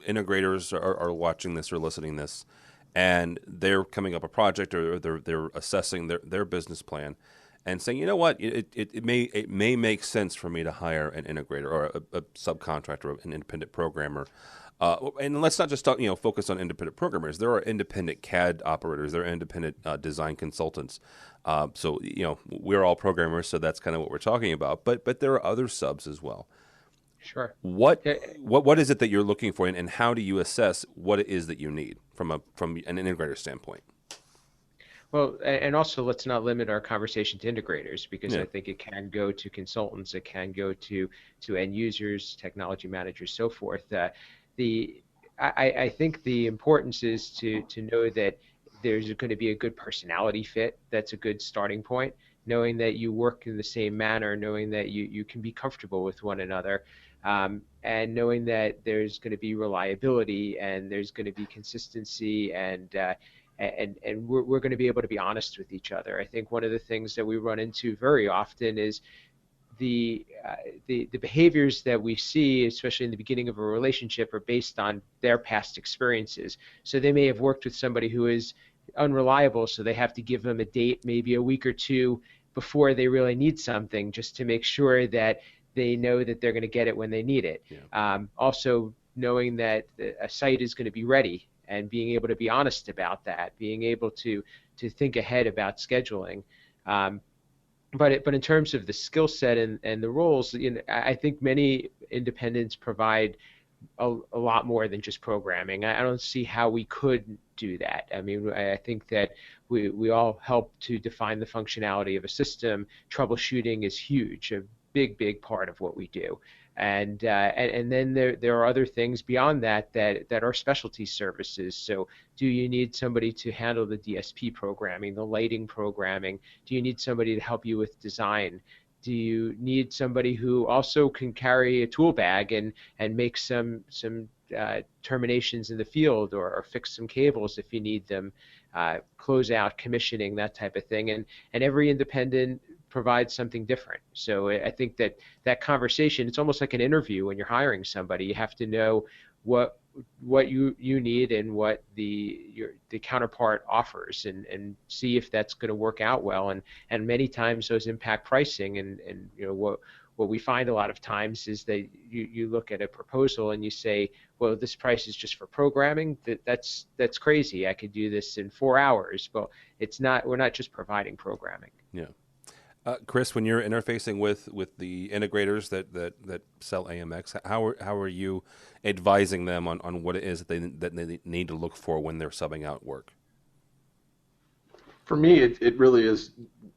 integrators are watching this or listening to this, and they're coming up a project or they're assessing their business plan, and saying, you know what, it may make sense for me to hire an integrator or a subcontractor, an independent programmer. And let's not just focus on independent programmers. There are independent CAD operators. There are independent design consultants. So we're all programmers, so that's kind of what we're talking about. But there are other subs as well. Sure. What is it that you're looking for, and how do you assess what it is that you need from an integrator standpoint? Well, and also let's not limit our conversation to integrators, because I think it can go to consultants, it can go to end users, technology managers, so forth. I think the importance is to know that there's going to be a good personality fit. That's a good starting point, knowing that you work in the same manner, knowing that you can be comfortable with one another, and knowing that there's going to be reliability and there's going to be consistency, and we're going to be able to be honest with each other. I think one of the things that we run into very often is the behaviors that we see, especially in the beginning of a relationship, are based on their past experiences. So they may have worked with somebody who is unreliable, so they have to give them a date maybe a week or two before they really need something, just to make sure that they know that they're going to get it when they need it. Yeah. Also knowing that a site is going to be ready, and being able to be honest about that, being able to think ahead about scheduling. But in terms of the skill set and the roles, I think many independents provide a lot more than just programming. I don't see how we could do that. I mean, I think that we all help to define the functionality of a system. Troubleshooting is huge, a big part of what we do. And then there are other things beyond that are specialty services. So do you need somebody to handle the DSP programming, the lighting programming? Do you need somebody to help you with design? Do you need somebody who also can carry a tool bag and make some terminations in the field, or fix some cables if you need them, close out commissioning, that type of thing? And every independent provides something different. So I think that conversation, it's almost like an interview when you're hiring somebody. You have to know what you need and what the counterpart offers, and see if that's going to work out well. And many times those impact pricing, and what we find a lot of times is that you look at a proposal and you say, well, this price is just for programming. That's crazy. I could do this in 4 hours. Well, it's not. We're not just providing programming. Yeah. Chris, when you're interfacing with the integrators that sell AMX, how are you advising them on what it is that they need to look for when they're subbing out work? For me, it really is,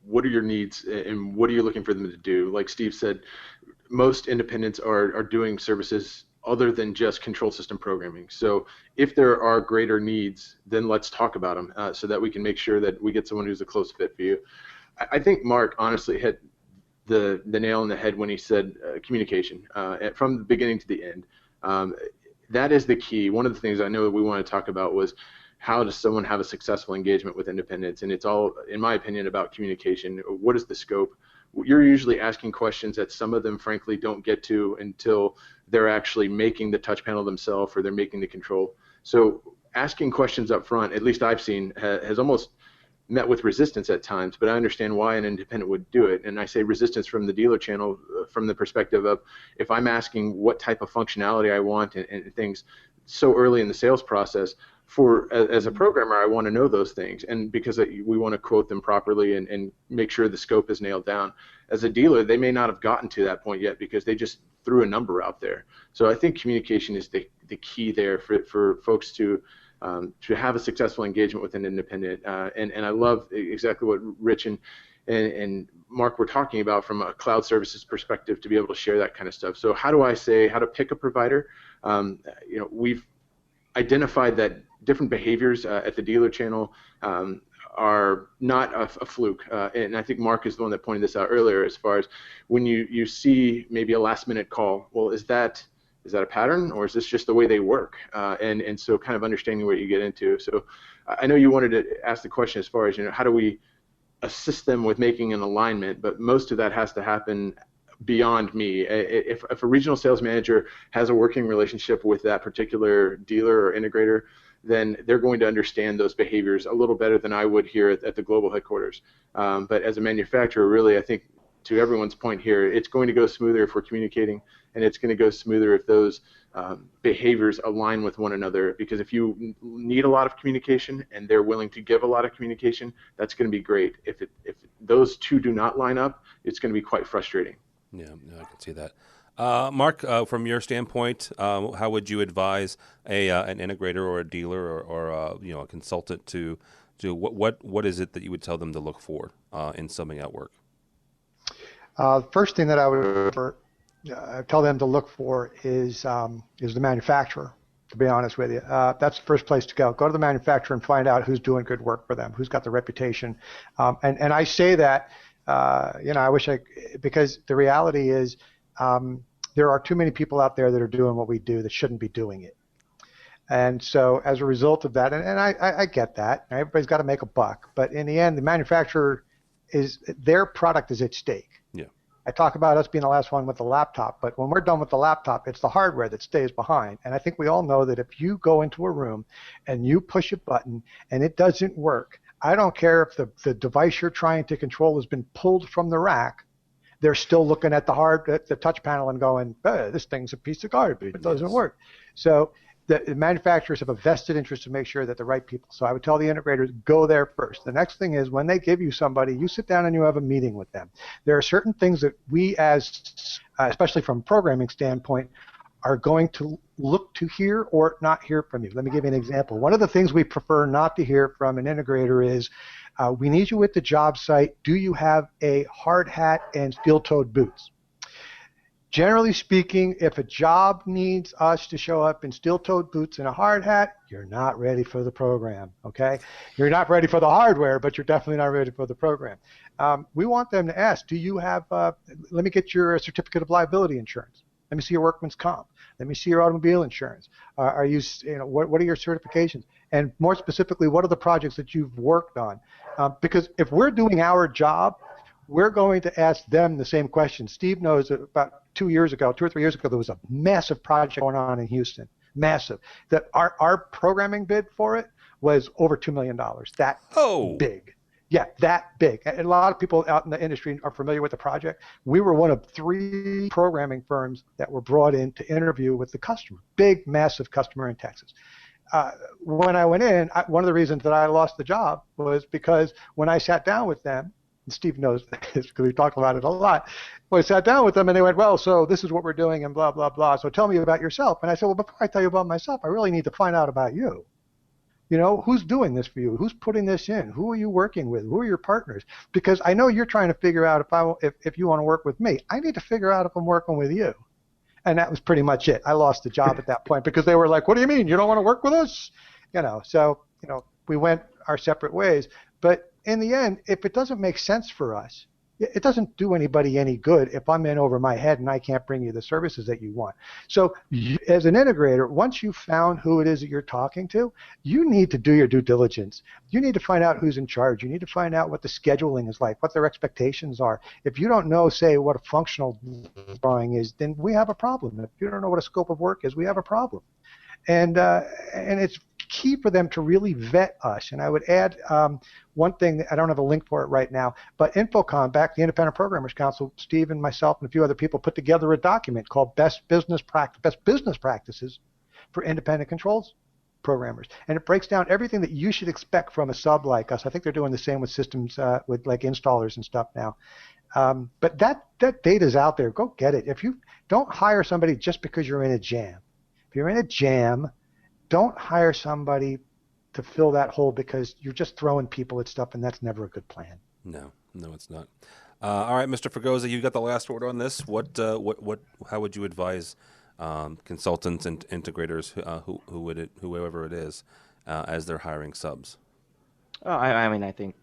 what are your needs and what are you looking for them to do? Like Steve said, most independents are doing services other than just control system programming. So if there are greater needs, then let's talk about them so that we can make sure that we get someone who's a close fit for you. I think Mark honestly hit the nail on the head when he said communication from the beginning to the end. That is the key. One of the things I know that we want to talk about was how does someone have a successful engagement with independents? And it's all, in my opinion, about communication. What is the scope? You're usually asking questions that some of them, frankly, don't get to until they're actually making the touch panel themselves or they're making the control. So asking questions up front, at least I've seen, has almost met with resistance at times, but I understand why an independent would do it. And I say resistance from the dealer channel from the perspective of if I'm asking what type of functionality I want and things so early in the sales process, as a programmer, I want to know those things, and because we want to quote them properly and make sure the scope is nailed down. As a dealer, they may not have gotten to that point yet because they just threw a number out there. So I think communication is the key there for folks to have a successful engagement with an independent. And I love exactly what Rich and Mark were talking about from a cloud services perspective to be able to share that kind of stuff. So how to pick a provider? We've identified that different behaviors at the dealer channel are not a fluke, and I think Mark is the one that pointed this out earlier as far as when you see maybe a last minute call, well, is that a pattern or is this just the way they work? And so kind of understanding what you get into. So I know you wanted to ask the question as far as, how do we assist them with making an alignment, but most of that has to happen beyond me. If a regional sales manager has a working relationship with that particular dealer or integrator, then they're going to understand those behaviors a little better than I would here at the global headquarters. But as a manufacturer, really, I think to everyone's point here, it's going to go smoother if we're communicating, and it's going to go smoother if those behaviors align with one another. Because if you need a lot of communication and they're willing to give a lot of communication, that's going to be great. If those two do not line up, it's going to be quite frustrating. Yeah, I can see that. Mark, from your standpoint, how would you advise an integrator or a dealer or a consultant to do what is it that you would tell them to look for in subbing out work? First thing that I would tell them to look for is the manufacturer. To be honest with you, that's the first place to go. Go to the manufacturer and find out who's doing good work for them, who's got the reputation, and I say that. Because the reality is there are too many people out there that are doing what we do that shouldn't be doing it. And so as a result of that, and I get that, everybody's got to make a buck, but in the end, the manufacturer their product is at stake. Yeah. I talk about us being the last one with the laptop, but when we're done with the laptop, it's the hardware that stays behind. And I think we all know that if you go into a room and you push a button and it doesn't work, I don't care if the device you're trying to control has been pulled from the rack, they're still looking at the touch panel and going, this thing's a piece of garbage. It doesn't work. So the manufacturers have a vested interest to make sure that the right people. So I would tell the integrators, go there first. The next thing is when they give you somebody, you sit down and you have a meeting with them. There are certain things that we especially from a programming standpoint, are going to look to hear or not hear from you. Let me give you an example. One of the things we prefer not to hear from an integrator is, we need you at the job site. Do you have a hard hat and steel-toed boots? Generally speaking, if a job needs us to show up in steel-toed boots and a hard hat, you're not ready for the program, okay? You're not ready for the hardware, but you're definitely not ready for the program. We want them to ask, do you have, let me get your certificate of liability insurance. Let me see your workman's comp. Let me see your automobile insurance. What are your certifications? And more specifically, what are the projects that you've worked on? Because if we're doing our job, we're going to ask them the same question. Steve knows that about 2 or 3 years ago, there was a massive project going on in Houston, massive. That our programming bid for it was over $2 million. That big. Yeah, that big. And a lot of people out in the industry are familiar with the project. We were one of 3 programming firms that were brought in to interview with the customer, big, massive customer in Texas. When I went in, one of the reasons that I lost the job was because when I sat down with them, and Steve knows this because we talked about it a lot, when I sat down with them and they went, well, so this is what we're doing and blah, blah, blah, so tell me about yourself. And I said, well, before I tell you about myself, I really need to find out about you. Who's doing this for you? Who's putting this in? Who are you working with? Who are your partners? Because I know you're trying to figure out if you want to work with me. I need to figure out if I'm working with you. And that was pretty much it. I lost the job at that point because they were like, what do you mean? You don't want to work with us? So we went our separate ways. But in the end, if it doesn't make sense for us, it doesn't do anybody any good if I'm in over my head and I can't bring you the services that you want. So as an integrator, once you've found who it is that you're talking to, you need to do your due diligence. You need to find out who's in charge. You need to find out what the scheduling is like, what their expectations are. If you don't know, say, what a functional drawing is, then we have a problem. If you don't know what a scope of work is, we have a problem. And it's key for them to really vet us. And I would add one thing, that I don't have a link for it right now, but Infocom, back the Independent Programmers Council, Steve and myself and a few other people put together a document called Best Business Practices for Independent Controls Programmers. And it breaks down everything that you should expect from a sub like us. I think they're doing the same with systems, with like installers and stuff now. But that data is out there. Go get it. If you don't hire somebody just because you're in a jam. If you're in a jam, don't hire somebody to fill that hole because you're just throwing people at stuff, and that's never a good plan. No, it's not. All right, Mr. Fregosa, you got the last word on this. How would you advise consultants and integrators, whoever it is, as they're hiring subs? Oh, I think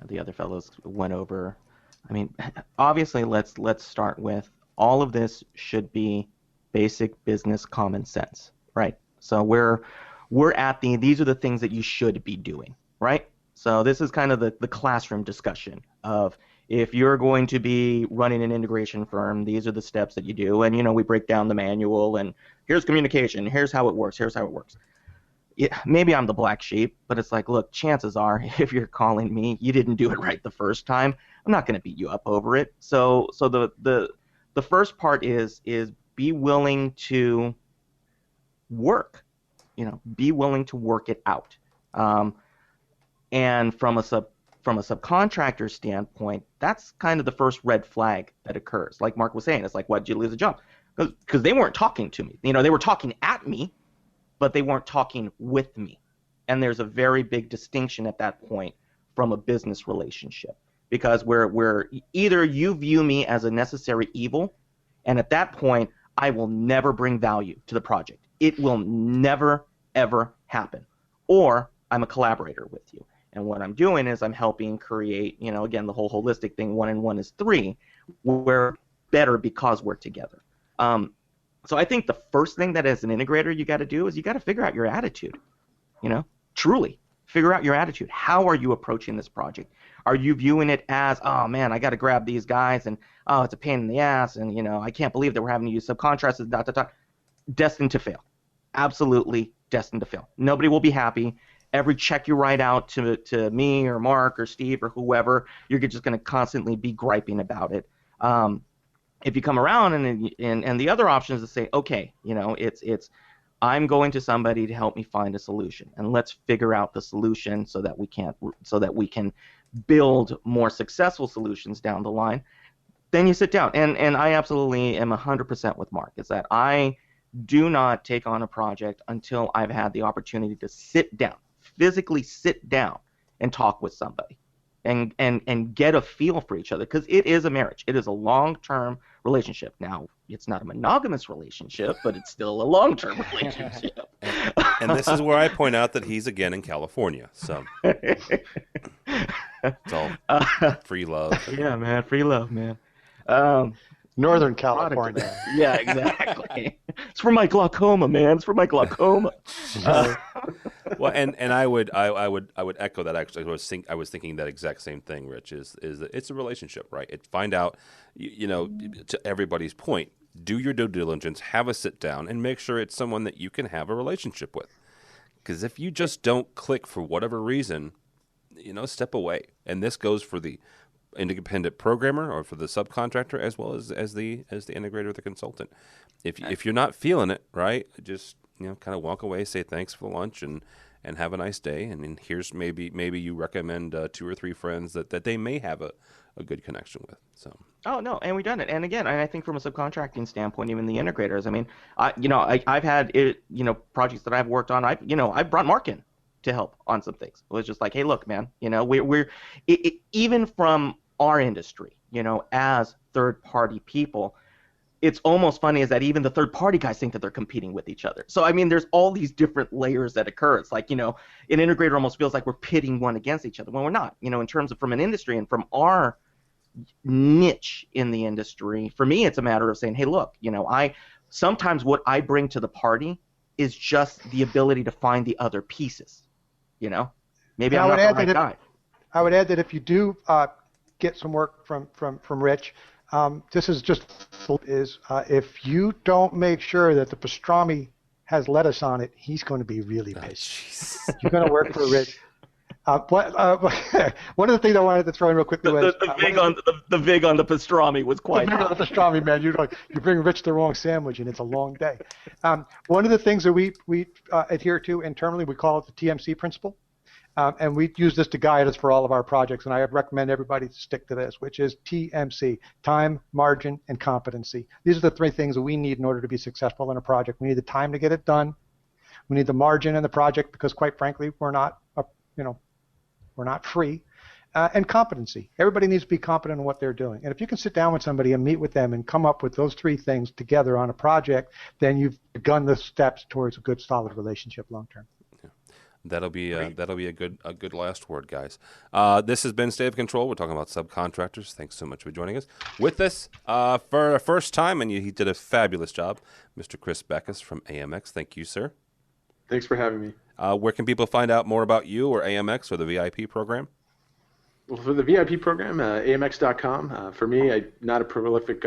the other fellows went over. I mean, obviously, let's start with all of this should be basic business common sense, right? So we're at these are the things that you should be doing, right? So this is kind of the classroom discussion of if you're going to be running an integration firm, these are the steps that you do. And, we break down the manual and here's communication, here's how it works. Yeah, maybe I'm the black sheep, but it's like, look, chances are if you're calling me, you didn't do it right the first time. I'm not going to beat you up over it. So the first part is be willing to work, be willing to work it out. And from a subcontractor standpoint, that's kind of the first red flag that occurs. Like Mark was saying, it's like, why did you lose a job? Because they weren't talking to me. They were talking at me, but they weren't talking with me. And there's a very big distinction at that point from a business relationship, because we're either you view me as a necessary evil, and at that point, I will never bring value to the project. It will never, ever happen. Or I'm a collaborator with you. And what I'm doing is I'm helping create, again, the whole holistic thing, 1 and 1 is 3. We're better because we're together. So I think the first thing that as an integrator you got to do is you got to figure out your attitude. Truly figure out your attitude. How are you approaching this project? Are you viewing it as, oh man, I got to grab these guys, and oh, it's a pain in the ass, and I can't believe that we're having to use subcontractors, ... Destined to fail. Absolutely destined to fail. Nobody will be happy. Every check you write out to me or Mark or Steve or whoever, you're just going to constantly be griping about it. If you come around and the other option is to say, okay, it's I'm going to somebody to help me find a solution, and let's figure out the solution so that we can build more successful solutions down the line. Then you sit down, and I absolutely am 100% with Mark. Is that I do not take on a project until I've had the opportunity to sit down, physically sit down, and talk with somebody, and get a feel for each other, because it is a marriage. It is a long-term relationship. Now, it's not a monogamous relationship, but it's still a long-term relationship. And this is where I point out that he's again in California, so it's all free love. Yeah, man, free love, man. Northern California. Yeah, exactly. It's for my glaucoma, man. It's for my glaucoma. Well, and I would echo that. Actually, I was thinking that exact same thing, Rich. Is that it's a relationship, right? Find out, to everybody's point, do your due diligence, have a sit down, and make sure it's someone that you can have a relationship with. Because if you just don't click for whatever reason, step away. And this goes for the independent programmer or for the subcontractor as well as the integrator or the consultant. If you're not feeling it, right, just kind of walk away, say thanks for lunch and have a nice day. And here's maybe you recommend 2 or 3 friends that they may have a good connection with. So. Oh no, and we've done it. And again, I think from a subcontracting standpoint, even the integrators. I mean, I've had projects that I've worked on. I've brought Mark in to help on some things. It was just like, hey, look, man, we're even from our industry, as third-party people, it's almost funny is that even the third-party guys think that they're competing with each other. So, I mean, there's all these different layers that occur. It's like, an integrator almost feels like we're pitting one against each other when we're not, in terms of from an industry and from our, niche in the industry. For me, it's a matter of saying, hey, look, sometimes what I bring to the party is just the ability to find the other pieces. Maybe I'm not the right guy. I would add that if you do get some work from Rich, this is just if you don't make sure that the pastrami has lettuce on it, he's going to be really pissed. You're going to work for Rich. One of the things I wanted to throw in real quickly was the vig on the pastrami was quite. The vig on the pastrami, man. You bring Rich the wrong sandwich, and it's a long day. One of the things that we adhere to internally, we call it the TMC principle, and we use this to guide us for all of our projects. And I recommend everybody to stick to this, which is TMC: time, margin, and competency. These are the three things that we need in order to be successful in a project. We need the time to get it done. We need the margin in the project because, quite frankly, we're not free, and competency. Everybody needs to be competent in what they're doing. And if you can sit down with somebody and meet with them and come up with those three things together on a project, then you've begun the steps towards a good, solid relationship long term. Yeah. That'll be a good last word, guys. This has been State of Control. We're talking about subcontractors. Thanks so much for joining us. With us for the first time, and he did a fabulous job, Mr. Chris Backus from AMX. Thank you, sir. Thanks for having me. Where can people find out more about you or AMX or the VIP program? Well, for the VIP program, AMX.com. For me, I'm not a prolific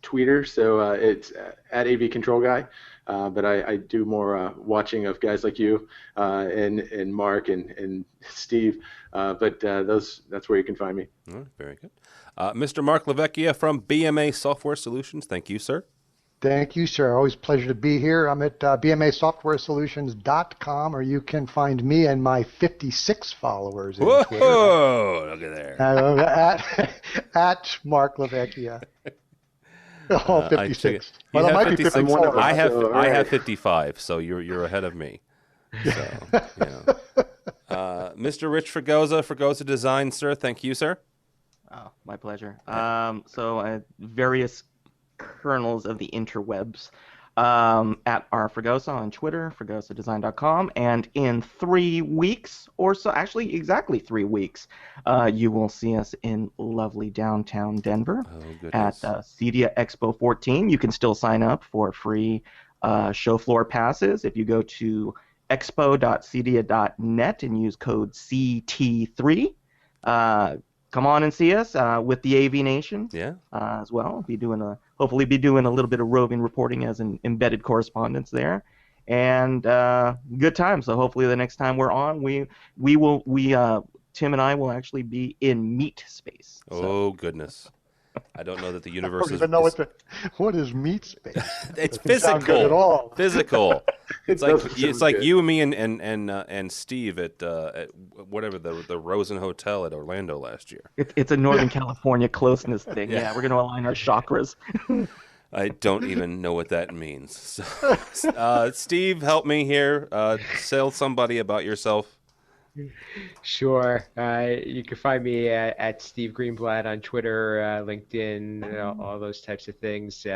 tweeter, so it's at AV Control Guy. But I do more watching of guys like you and Mark and Steve. But that's where you can find me. All right, very good. Mr. Marc LaVechia from BMA Software Solutions. Thank you, sir. Thank you, sir. Always a pleasure to be here. I'm at bmasoftwaresolutions.com, or you can find me and my 56 followers in Twitter. Whoa! Look at there. At Marc LaVechia. All 56. Well, it might 56. be 54. I have 55, so you're ahead of me. So, Mr. Rich Fregosa Design, sir. Thank you, sir. Oh, my pleasure. Various kernels of the interwebs at our Fregosa on Twitter, fregosadesign.com, and in 3 weeks or so, actually exactly 3 weeks, you will see us in lovely downtown Denver at CYA Expo 14. You can still sign up for free show floor passes if you go to expo.cydia.net and use code CT3. Come on and see us with the AVNation as well. Hopefully be doing a little bit of roving reporting as an embedded correspondence there, and good time. So hopefully the next time we're on, Tim and I will actually be in meat space. Oh goodness. I don't know that the universe I don't even know what is meat space. It's physical. At all. Physical. It's like you and me and Steve at whatever the Rosen Hotel at Orlando last year. It's a Northern California closeness thing. Yeah, we're going to align our chakras. I don't even know what that means. So, Steve, help me here. Tell somebody about yourself. Sure. You can find me at Steve Greenblatt on Twitter, LinkedIn, all those types of things.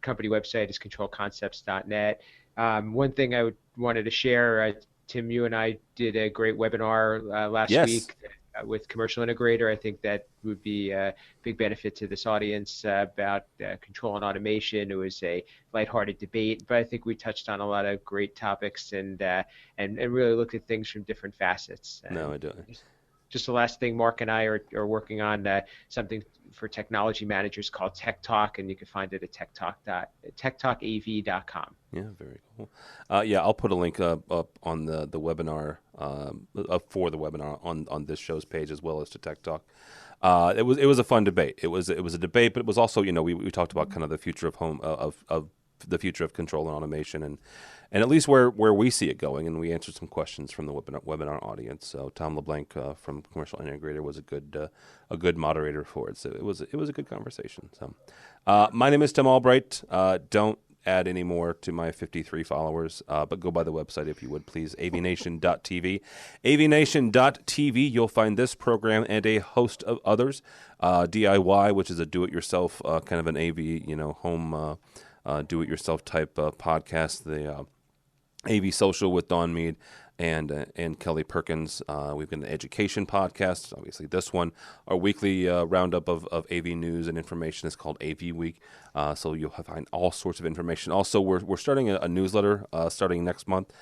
Company website is controlconcepts.net. One thing I wanted to share, Tim, you and I did a great webinar last week with Commercial Integrator. I think that would be a big benefit to this audience about control and automation. It was a lighthearted debate, but I think we touched on a lot of great topics and really looked at things from different facets. No, I don't. Just the last thing, Mark and I are working on something for technology managers called Tech Talk, and you can find it at techtalkav.com. Yeah, very cool. I'll put a link up on the webinar for the webinar on this show's page as well as to Tech Talk. It was a fun debate. It was a debate, but it was also we talked about kind of the future of home of the future of control and automation and at least where we see it going, and we answered some questions from the webinar audience. So Tom LeBlanc from Commercial Integrator was a good moderator for it. So it was a good conversation. So my name is Tim Albright. Don't add any more to my 53 followers, but go by the website if you would, please, AVNation.tv. AVNation.tv, you'll find this program and a host of others. DIY, which is a do-it-yourself kind of an AV, home do-it-yourself type podcast. AV Social with Dawn Mead and Kelly Perkins. We've got an education podcast, obviously this one. Our weekly roundup of AV news and information is called AV Week. So you'll find all sorts of information. Also, we're starting a newsletter starting next month.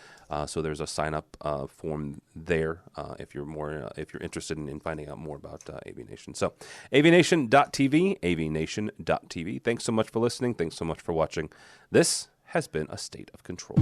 So there's a sign up form there if you're interested in finding out more about AVNation. So AVNation.tv, AVNation.tv. Thanks so much for listening. Thanks so much for watching. This has been A State of Control.